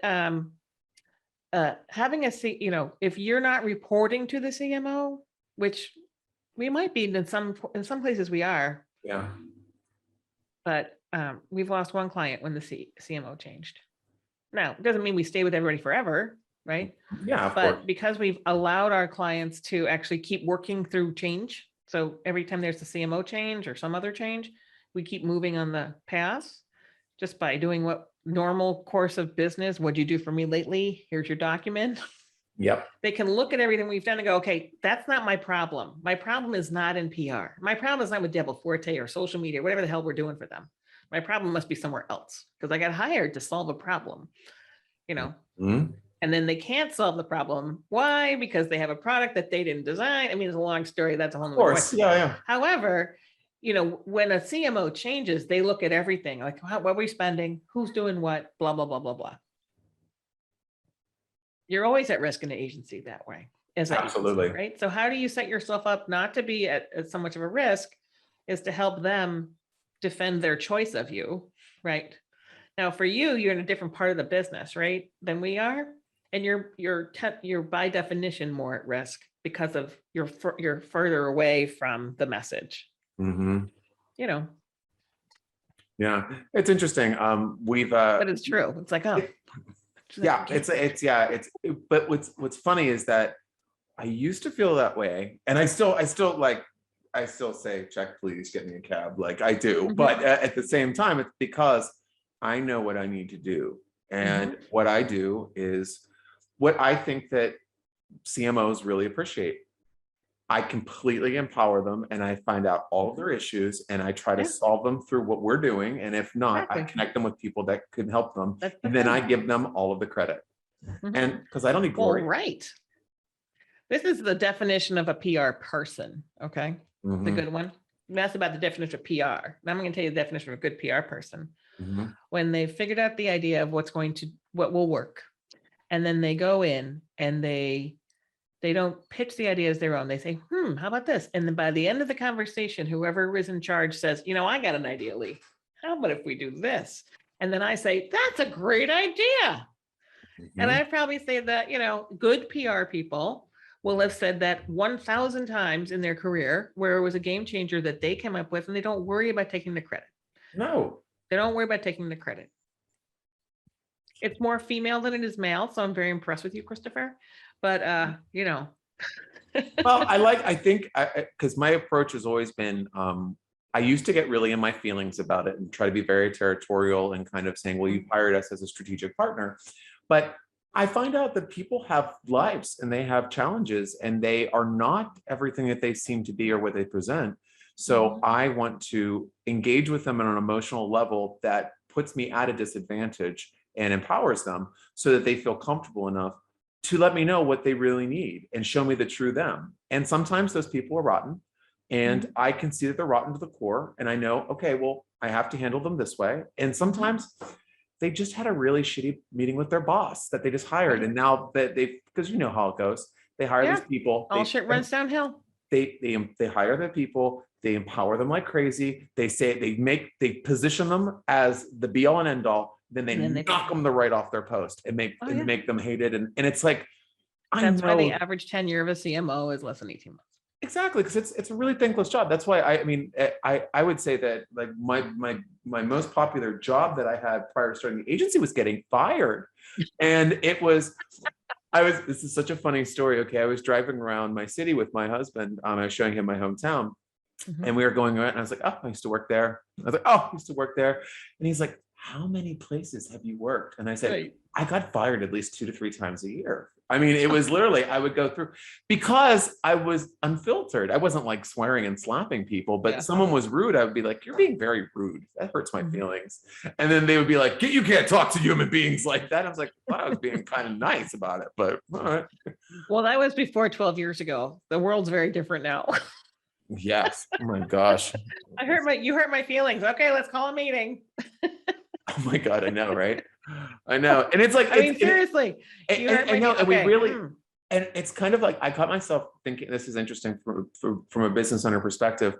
having if you're not reporting to the CMO, which we might be in some places we are. Yeah. But we've lost one client when the CMO changed. Now, it doesn't mean we stay with everybody forever, right? Yeah, but because we've allowed our clients to actually keep working through change. So every time there's a CMO change or some other change, we keep moving on the path just by doing what normal course of business. What'd you do for me lately? Here's your document. Yep. They can look at everything we've done and go, okay, that's not my problem. My problem is not in PR. My problem is not with Double Forte or social media, whatever the hell we're doing for them. My problem must be somewhere else, because I got hired to solve a problem, And then they can't solve the problem. Why? Because they have a product that they didn't design. I mean, it's a long story. That's a whole Of nother course. question. Yeah. However, when a CMO changes, they look at everything like, what are we spending? Who's doing what? Blah, blah, blah, blah, blah. You're always at risk in an agency that way. Absolutely. Agency, right? So how do you set yourself up not to be at so much of a risk is to help them defend their choice of you, right? Now, for you, you're in a different part of the business, right, than we are. And you're by definition more at risk because of you're further away from the message. Mm-hmm. Yeah, it's interesting. But it's true. It's like, oh, but what's funny is that I used to feel that way, and I still say, check, please get me a cab, like I do. But at the same time, it's because I know what I need to do, and what I do is what I think that CMOs really appreciate. I completely empower them, and I find out all of their issues, and I try to solve them through what we're doing. And if not, I connect them with people that can help them, and then I give them all of the credit. And because I don't need glory. Well, right. This is the definition of a PR person. Okay. The good one. That's about the definition of PR. Now I'm going to tell you the definition of a good PR person. When they figured out the idea of what will work, and then they go in and they don't pitch the idea as their own. They say, how about this? And then by the end of the conversation, whoever is in charge says, I got an idea, Lee. How about if we do this? And then I say, that's a great idea. And I probably say that, good PR people will have said that 1,000 times in their career where it was a game changer that they came up with, and they don't worry about taking the credit. No. They don't worry about taking the credit. It's more female than it is male. So I'm very impressed with you, Christopher. But, Well, I think, because my approach has always been, I used to get really in my feelings about it and try to be very territorial and kind of saying, well, you hired us as a strategic partner. But I find out that people have lives and they have challenges, and they are not everything that they seem to be or what they present. So I want to engage with them on an emotional level that puts me at a disadvantage and empowers them so that they feel comfortable enough to let me know what they really need and show me the true them. And sometimes those people are rotten, and I can see that they're rotten to the core. And I know, okay, well, I have to handle them this way. And sometimes they just had a really shitty meeting with their boss that they just hired. And now that because you know how it goes, they hire these people. All shit runs downhill. They hire the people, they empower them like crazy. They position them as the be all and end all. Then they knock them right off their post and make them hated. And it's like, that's why the average tenure of a CMO is less than 18 months. Exactly, because it's a really thankless job. That's why I would say that, like, my most popular job that I had prior to starting the agency was getting fired. And this is such a funny story. Okay, I was driving around my city with my husband. I was showing him my hometown, and we were going around, and I was like, oh, I used to work there. I was like, oh, I used to work there. And he's like, how many places have you worked? And I said, I got fired at least 2 to 3 times a year. I mean, it was literally, I would go through, because I was unfiltered. I wasn't like swearing and slapping people, but someone was rude, I would be like, you're being very rude. That hurts my feelings. And then they would be like, you can't talk to human beings like that. I was like, well, I was being kind of nice about it, but all right. Well, that was before 12 years ago. The world's very different now. Yes. Oh my gosh. You hurt my feelings. Okay, let's call a meeting. Oh my God, I know, right? I know. And it's like, seriously. I know, and we really, and it's kind of like, I caught myself thinking, this is interesting from a business owner perspective,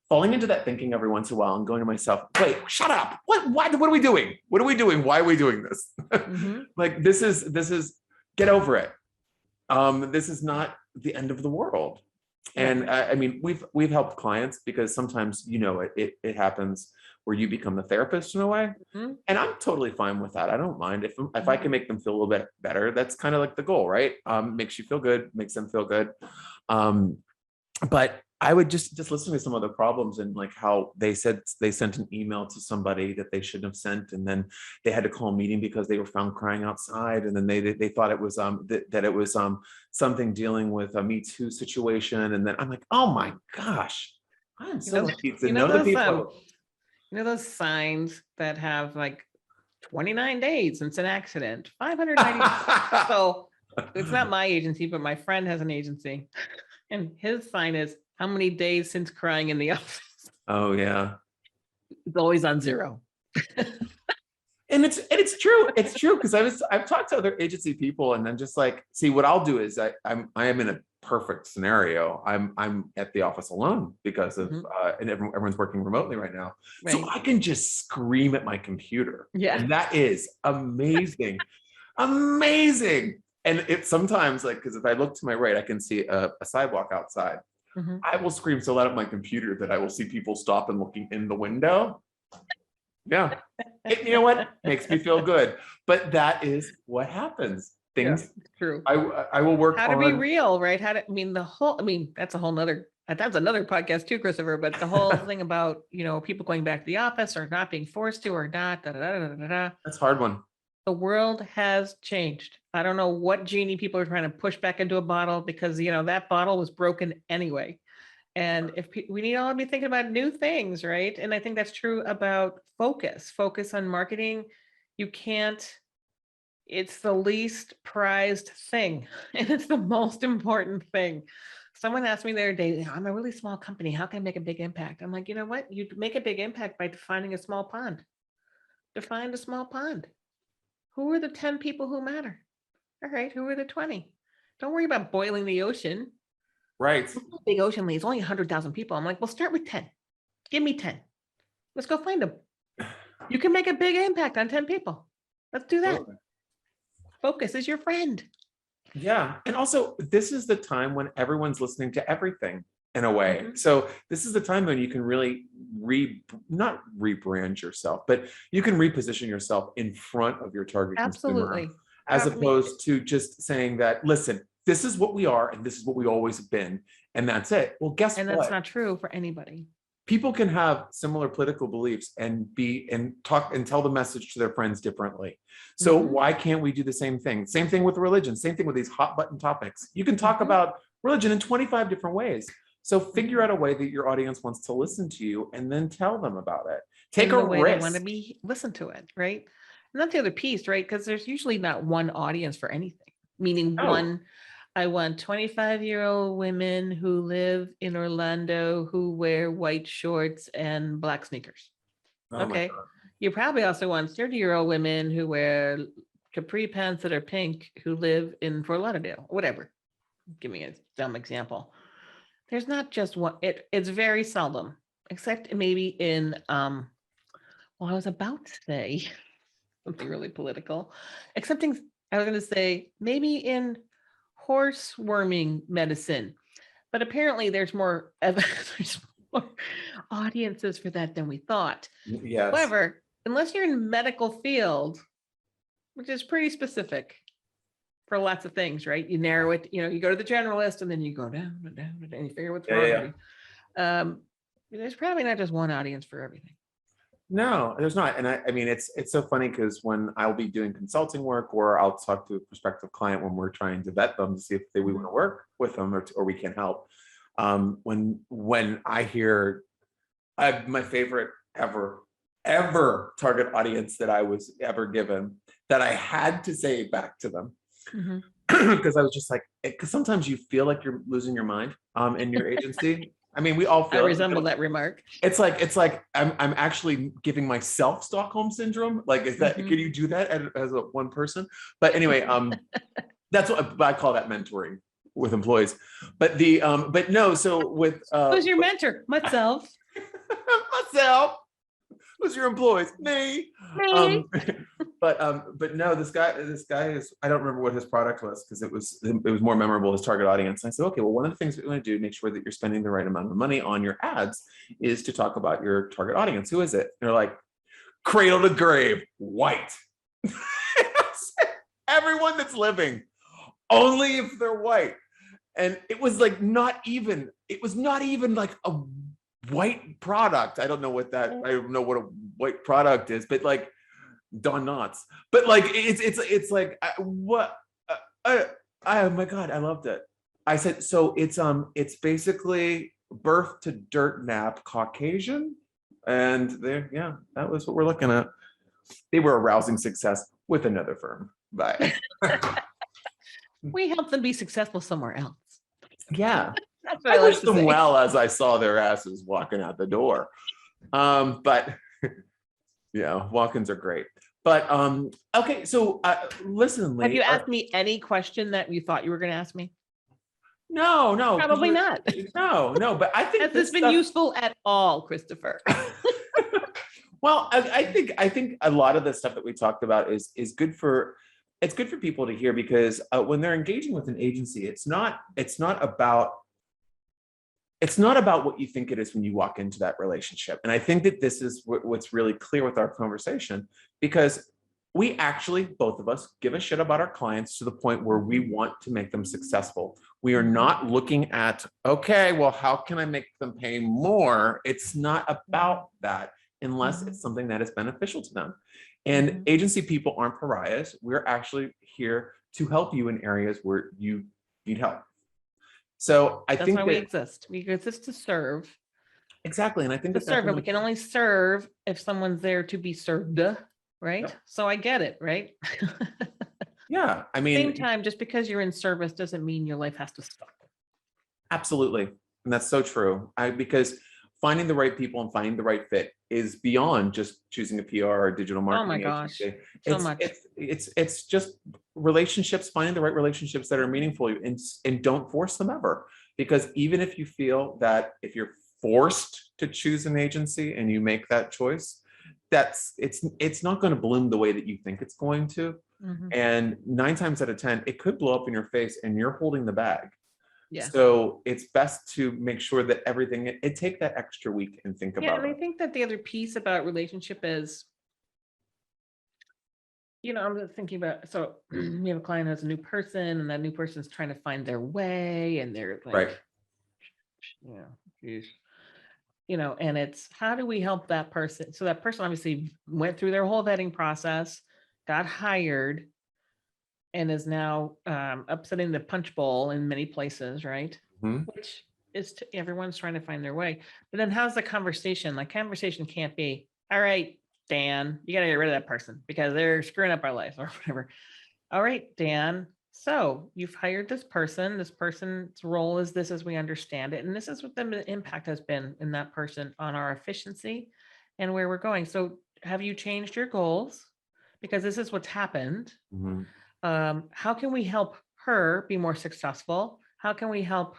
falling into that thinking every once in a while and going to myself, wait, shut up. What are we doing? What are we doing? Why are we doing this? Like, this is, get over it. This is not the end of the world. And I mean, we've helped clients, because sometimes, it happens where you become the therapist in a way. And I'm totally fine with that. I don't mind if I can make them feel a little bit better. That's kind of like the goal, right? Makes you feel good, makes them feel good. But I would just listen to some of the problems, and like how they said they sent an email to somebody that they shouldn't have sent, and then they had to call a meeting because they were found crying outside, and then they thought it was that it was something dealing with a Me Too situation, and then I'm like, oh my gosh, I am so lucky to know the people. Those signs that have like 29 days since an accident, 590. So it's not my agency, but my friend has an agency. And his sign is, how many days since crying in the office? Oh yeah. It's always on 0. And it's true. It's true because I've talked to other agency people, and then just like, see, what I'll do is I am in a perfect scenario. I'm at the office alone because of and everyone's working remotely right now. Right. So I can just scream at my computer. Yeah. And that is amazing. Amazing. And it sometimes, like, because if I look to my right, I can see a sidewalk outside. I will scream so loud at my computer that I will see people stop and looking in the window. Yeah. You know what? Makes me feel good. But that is what happens. Things, true. I will work How to on be real, right? How to, that's a whole nother, that's another podcast too, Christopher, but the whole thing about, people going back to the office or not being forced to or not, That's a hard one. The world has changed. I don't know what genie people are trying to push back into a bottle because, that bottle was broken anyway. And if we need all to be thinking about new things, right? And I think that's true about focus on marketing. It's the least prized thing, and it's the most important thing. Someone asked me the other day, I'm a really small company. How can I make a big impact? I'm like, you know what? You make a big impact by defining a small pond. Define a small pond. Who are the 10 people who matter? All right, who are the 20? Don't worry about boiling the ocean. Right. Big ocean, Lee. It's only 100,000 people. I'm like, well, start with 10. Give me 10. Let's go find them. You can make a big impact on 10 people. Let's do that. Totally. Focus is your friend. Yeah. And also, this is the time when everyone's listening to everything in a way. So this is the time when you can really not rebrand yourself, but you can reposition yourself in front of your target Absolutely. consumer, as opposed to just saying that, listen, this is what we are, and this is what we always have been, and that's it. Well, guess what? And that's not true for anybody. People can have similar political beliefs and talk and tell the message to their friends differently. So why can't we do the same thing? Same thing with religion, same thing with these hot button topics. You can talk about religion in 25 different ways. So figure out a way that your audience wants to listen to you, and then tell them about it. Take a risk. They want to be listen to it, right? And that's the other piece, right? Because there's usually not one audience for anything. Meaning I want 25-year-old women who live in Orlando who wear white shorts and black sneakers. Okay. You probably also want 30-year-old women who wear capri pants that are pink who live in Fort Lauderdale, whatever. Give me a dumb example. There's not just one. It's very seldom, except maybe in, I was about to say something really political, excepting I was going to say maybe in horse worming medicine, but apparently there's more audiences for that than we thought. Yes. However, unless you're in medical field, which is pretty specific for lots of things, right? You narrow it, you go to the generalist and then you go down and down and you figure what's wrong. There's probably not just one audience for everything. No, there's not. And I mean, it's so funny because when I'll be doing consulting work, or I'll talk to a prospective client when we're trying to vet them to see if we want to work with them or we can help. When I hear my favorite ever target audience that I was ever given, that I had to say back to them, because I was just like, because sometimes you feel like you're losing your mind in your agency. I mean, we all feel. I resemble that remark. It's like I'm actually giving myself Stockholm syndrome. Like, is that? Can you do that as a one person? But anyway, that's what I call that mentoring with employees. But but no. So with who's your mentor? Myself. Myself. Who's your employees? Me. But no, this guy is, I don't remember what his product was because it was more memorable, his target audience. And I said, okay, well, one of the things that we want to do to make sure that you're spending the right amount of money on your ads is to talk about your target audience. Who is it? And they're like, cradle to grave, white. Everyone that's living, only if they're white. And it was like it was not even like a white product. I don't know what a white product is, but like Don Knotts. But like it's like what? Oh my God, I loved it. I said, so it's basically birth to dirt nap Caucasian, and there, yeah, that was what we're looking at. they were a rousing success with another firm. But We help them be successful somewhere else. yeah, That's what I I like wish to them say. well as I saw their asses walking out the door. But yeah, walk-ins are great. But okay, so listen, Lee. Have you asked me any question that you thought you were going to ask me? No, 'cause Probably not. No, but I think Has this been stuff, useful at all, Christopher? well, I think a lot of the stuff that we talked about is good for, it's good for people to hear, because when they're engaging with an agency, it's not about what you think it is when you walk into that relationship. And I think that this is what's really clear with our conversation, because we actually, both of us, give a shit about our clients to the point where we want to make them successful. We are not looking at, okay, well, how can I make them pay more? It's not about that, unless it's something that is beneficial to them. And agency people aren't pariahs. We're actually here to help you in areas where you need help. So I think That's why we that, exist. We exist to serve. exactly. And I think To that serve, and we can only serve if someone's there to be served, right? Yep. So I get it, right? yeah, I Same mean, time, just because you're in service doesn't mean your life has to stop. absolutely. And that's so true. Because finding the right people and finding the right fit is beyond just choosing a PR or digital Oh my marketing gosh, agency. so much. It's just relationships, finding the right relationships that are meaningful, and don't force them ever. Because even if you feel that if you're forced to choose an agency and you make that choice, it's not going to bloom the way that you think it's going to. And 9 times out of 10, it could blow up in your face and you're holding the bag. Yeah. So it's best to make sure that everything, it take that extra week and think Yeah, about and I it. think that the other piece about relationship is, I'm just thinking about, so we have a client who has a new person, and that new person's trying to find their way, and they're like, Right. geez. And it's, how do we help that person? So that person obviously went through their whole vetting process, got hired, and is now upsetting the punch bowl in many places, right? Mhm. Which is everyone's trying to find their way. But then how's the conversation? Like, conversation can't be, all right, Dan, you got to get rid of that person because they're screwing up our life or whatever. All right, Dan, so you've hired this person. This person's role is this as we understand it. And this is what the impact has been in that person on our efficiency and where we're going. So have you changed your goals? Because this is what's happened. Mhm. How can we help her be more successful? How can we help,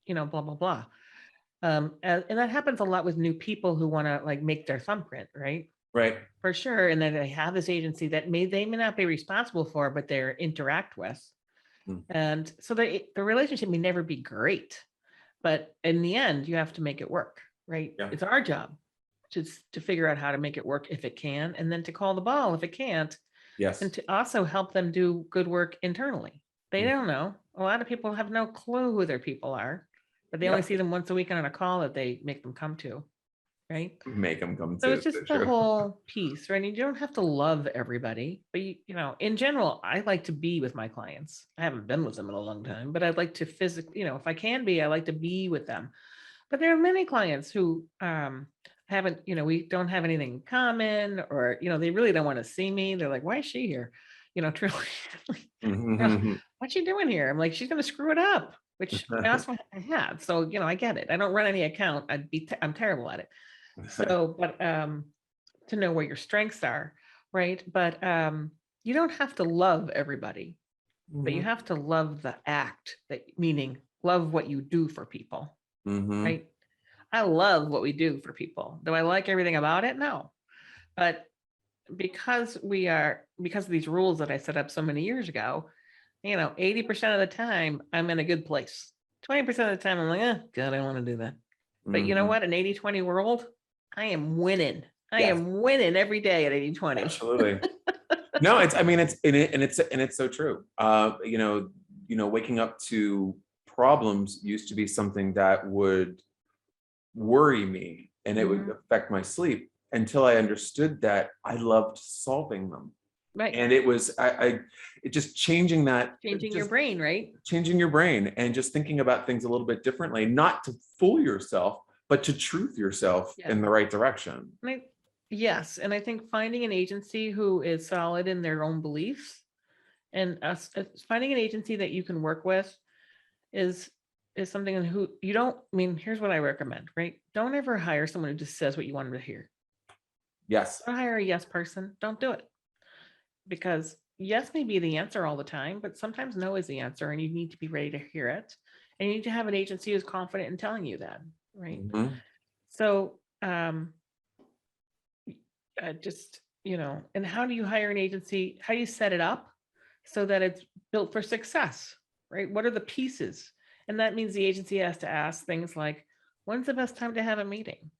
blah, blah, blah. And that happens a lot with new people who want to like make their thumbprint, right? Right. For sure. And then they have this agency that they may not be responsible for, but they interact with. And so the relationship may never be great, but in the end, you have to make it work, right? Yeah. It's our job to figure out how to make it work if it can, and then to call the ball if it can't. Yes. And to also help them do good work internally. They don't know. A lot of people have no clue who their people are, but they only see them once a week on a call that they make them come to, right? Make them come So to. it's just the whole piece, right? You don't have to love everybody, but in general, I like to be with my clients. I haven't been with them in a long time, but I'd like to physically, if I can be, I like to be with them. But there are many clients who haven't, we don't have anything in common, or, they really don't want to see me. They're like, why is she here? Truly, what's she doing here? I'm like, she's going to screw it up, which I also have. So, I get it. I don't run any account. I'm terrible at it. So, but to know where your strengths are, right? But you don't have to love everybody, but you have to love the act, meaning love what you do for people, right? I love what we do for people. Do I like everything about it? No. But because of these rules that I set up so many years ago, 80% of the time I'm in a good place. 20% of the time I'm like, God, I don't want to do that. But you know what? An 80-20 world, I am winning. I am winning every day at 80-20. Absolutely. No, it's so true. Waking up to problems used to be something that would worry me, and it would affect my sleep, until I understood that I loved solving them. Right. And it was it just changing your brain, right? Changing your brain and just thinking about things a little bit differently, not to fool yourself, but to truth yourself in the right direction. Yes, and I think finding an agency who is solid in their own beliefs and finding an agency that you can work with is something who you don't, I mean, here's what I recommend, right? Don't ever hire someone who just says what you want them to hear. Yes. Don't hire a yes person. Don't do it. Because yes may be the answer all the time, but sometimes no is the answer, and you need to be ready to hear it. And you need to have an agency who's confident in telling you that, right? Mhm. So just, and how do you hire an agency? How do you set it up so that it's built for success, right? What are the pieces? And that means the agency has to ask things like, when's the best time to have a meeting?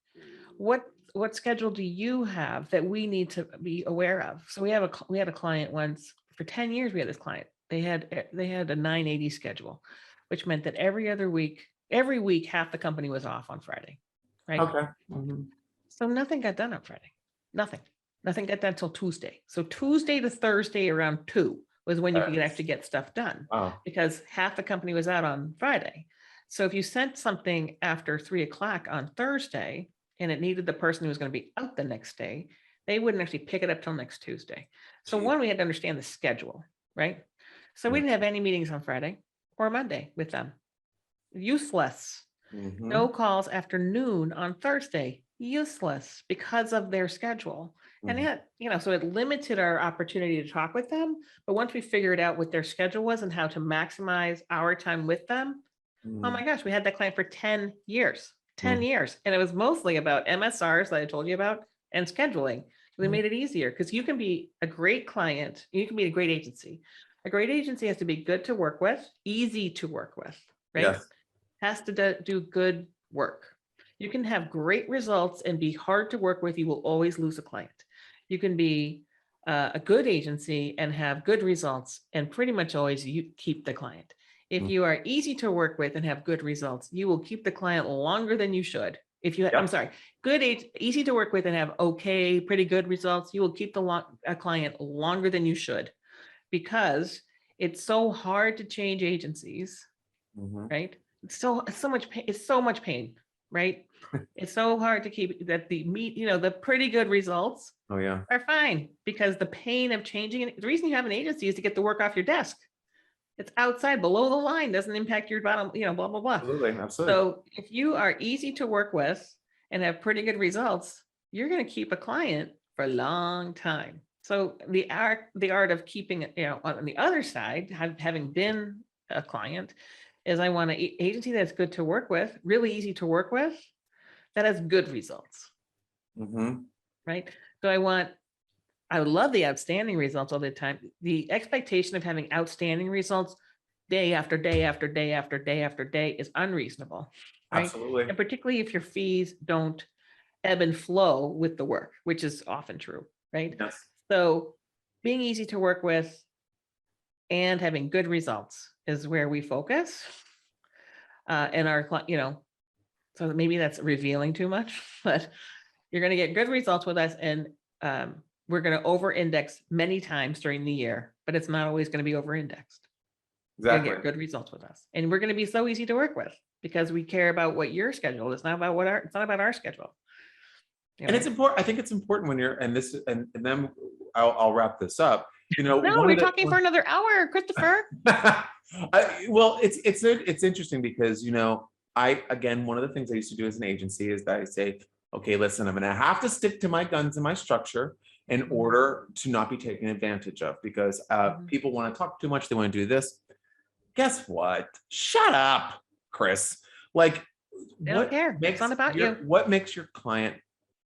What schedule do you have that we need to be aware of? So we had a client once. For 10 years we had this client. They had a 980 schedule, which meant that every week half the company was off on Friday, right? Okay. Mhm. So nothing got done on Friday. Nothing got done until Tuesday. So Tuesday to Thursday around 2 was when you could actually get stuff done, Wow. because half the company was out on Friday. So if you sent something after 3 o'clock on Thursday and it needed the person who was going to be out the next day, they wouldn't actually pick it up till next Tuesday. So Gee. one, we had to understand the schedule, right? So we didn't have any meetings on Friday or Monday with them. Useless. Mhm. No calls after noon on Thursday. Useless because of their schedule. And Mhm. so it limited our opportunity to talk with them. But once we figured out what their schedule was and how to maximize our time with them, oh my gosh, we had that client for 10 years. 10 Mhm. years. And it was mostly about MSRs that I told you about and scheduling. We Mhm. made it easier because you can be a great client. You can be a great agency. A great agency has to be good to work with, easy to work with, right? Yes. Has to do good work. You can have great results and be hard to work with. You will always lose a client. You can be a good agency and have good results, and pretty much always you keep the client. If Mm. you are easy to work with and have good results, you will keep the client longer than you should. If you, I'm Yep. sorry, easy to work with and have okay, pretty good results, you will keep a client longer than you should, because it's so hard to change agencies, Mhm. right? It's so much pain. It's so much pain, right? It's so hard to keep that the pretty good results Oh yeah. are fine, because the pain of changing it, the reason you have an agency is to get the work off your desk. It's outside, below the line, doesn't impact your bottom, blah, blah, blah. Absolutely. Absolutely. So if you are easy to work with and have pretty good results, you're going to keep a client for a long time. So the art of keeping it, on the other side, having been a client, is I want an agency that's good to work with, really easy to work with, that has good results, Mhm. right? So I would love the outstanding results all the time. The expectation of having outstanding results day after day after day after day after day is unreasonable, right? Absolutely. And particularly if your fees don't ebb and flow with the work, which is often true, right? Yes. So being easy to work with and having good results is where we focus. And so maybe that's revealing too much, but you're going to get good results with us, and we're going to over-index many times during the year, but it's not always going to be over-indexed. You're going to Exactly. get good results with us, and we're going to be so easy to work with because we care about what your schedule is. It's not about it's not about our schedule. And it's important. I think it's important when you're, and this, and then I'll wrap this up. No, One we're of the, talking for another hour, Christopher. well, it's interesting because again, one of the things I used to do as an agency is that I say, okay, listen, I'm going to have to stick to my guns and my structure in order to not be taken advantage of, because people want to talk too much. They want to do this. Guess what? Shut up, Chris. Like, I don't care. It's not about you. what makes your client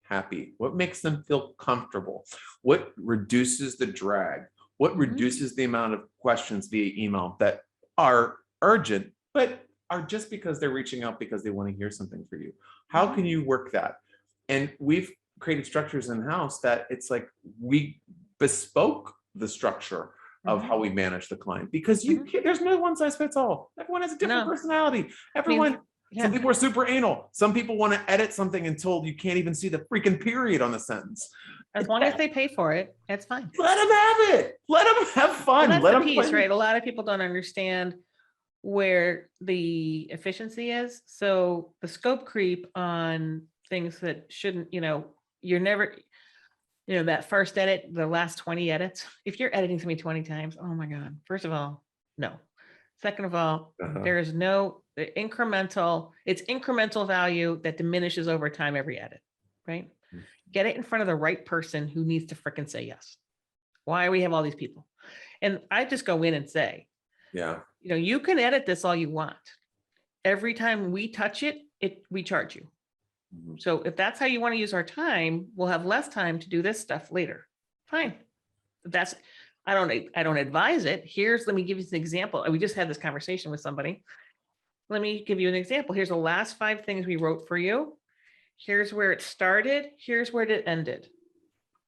happy? What makes them feel comfortable? What reduces the drag? What reduces the amount of questions via email that are urgent, but are just because they're reaching out because they want to hear something for you? How can you work that? And we've created structures in-house that it's like we bespoke the structure of how we manage the client, because there's no one size fits all. Everyone has a different personality. Some people are super anal. Some people want to edit something until you can't even see the freaking period on the sentence. As long as they pay for it, it's fine. Let them have it. Let them have fun. Well, that's Let the them piece, play. right? A lot of people don't understand where the efficiency is. So the scope creep on things that shouldn't, you're never, that first edit, the last 20 edits, if you're editing something 20 times, oh my God, first of all, no. Second of all, there is no it's incremental value that diminishes over time every edit, right? Get it in front of the right person who needs to frickin' say yes. Why we have all these people? And I just go in and say, Yeah. you can edit this all you want. Every time we touch it, we charge you. So if that's how you want to use our time, we'll have less time to do this stuff later. Fine. I don't advise it. Let me give you an example. We just had this conversation with somebody. Let me give you an example. Here's the last 5 things we wrote for you. Here's where it started. Here's where it ended.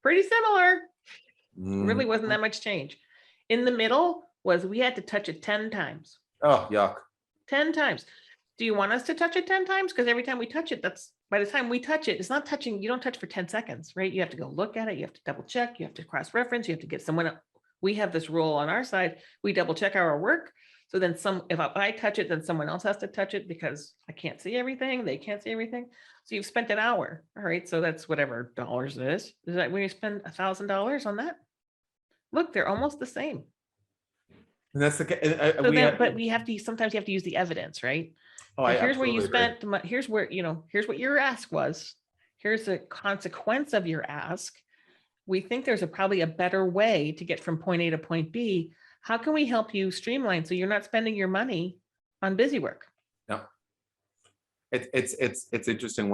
Pretty similar. Really wasn't that much change. In the middle was we had to touch it 10 times. Oh, yuck. 10 times. Do you want us to touch it 10 times? Because every time we touch it, by the time we touch it, it's not touching, you don't touch for 10 seconds, right? You have to go look at it. You have to double check. You have to cross-reference. You have to get someone. We have this rule on our side. We double check our work. So then if I touch it, then someone else has to touch it because I can't see everything. They can't see everything. So you've spent an hour. All right. So that's whatever dollars it is. Is that when you spend $1,000 on that? Look, they're almost the same. And that's Sometimes you have to use the evidence, right? Oh, here's where you absolutely spent the money. Here's what your ask was. Here's the consequence of your ask. We think there's probably a better way to get from point A to point B. How can we help you streamline so you're not spending your money on busy work? Yeah. It's interesting.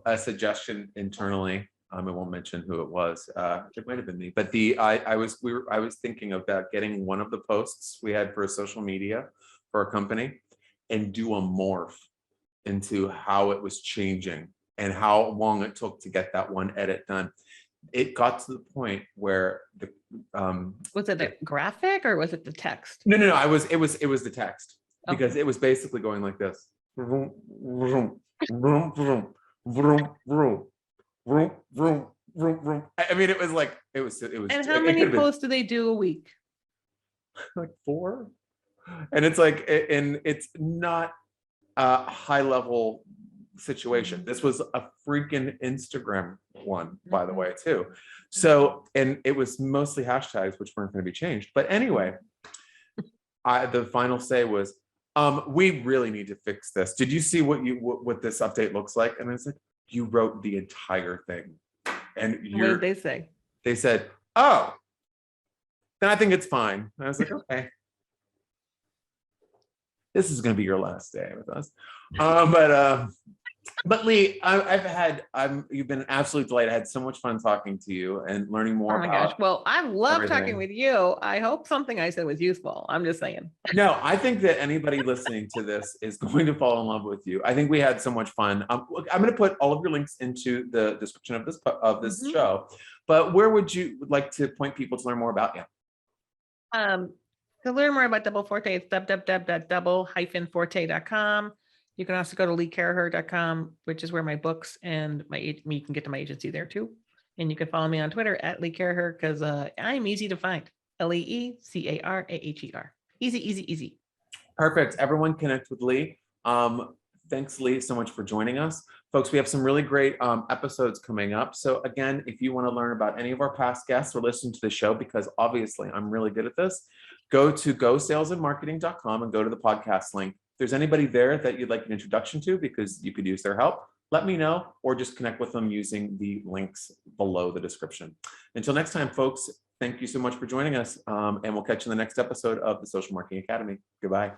A suggestion internally. I won't mention who it was. It might have been me, but I was thinking about getting one of the posts we had for social media for a company and do a morph into how it was changing and how long it took to get that one edit done. It got to the point where was it the graphic or was it the text? No. It was the text because it was basically going like this. Vroom, vroom, vroom, vroom, vroom, vroom, vroom, vroom, vroom, vroom. I mean, it was. And how many posts do they do a week? Like 4. And it's like, and it's not a high level situation. This was a freaking Instagram one, by the way, too. So, and it was mostly hashtags, which weren't going to be changed. But anyway, the final say was, we really need to fix this. Did you see what this update looks like? And I said, you wrote the entire thing. And what did they say? They said, oh, then I think it's fine. And I was like, okay. This is going to be your last day with us. But Lee, you've been an absolute delight. I had so much fun talking to you and learning more about. Oh my gosh. Well, I love talking with you. I hope something I said was useful. I'm just saying. No, I think that anybody listening to this is going to fall in love with you. I think we had so much fun. I'm going to put all of your links into the description of this show. But where would you like to point people to learn more about you? To learn more about Double Forte, it's www.double-forte.com. You can also go to leecaraher.com, which is where my books and you can get to my agency there too. And you can follow me on Twitter at Lee Caraher because I'm easy to find. LeeCaraher. Easy. Perfect. Everyone connect with Lee. Thanks, Lee, so much for joining us. Folks, we have some really great episodes coming up. So again, if you want to learn about any of our past guests or listen to the show, because obviously I'm really good at this, go to gosalesandmarketing.com and go to the podcast link. If there's anybody there that you'd like an introduction to because you could use their help, let me know or just connect with them using the links below the description. Until next time, folks, thank you so much for joining us. And we'll catch you in the next episode of the Social Marketing Academy. Goodbye.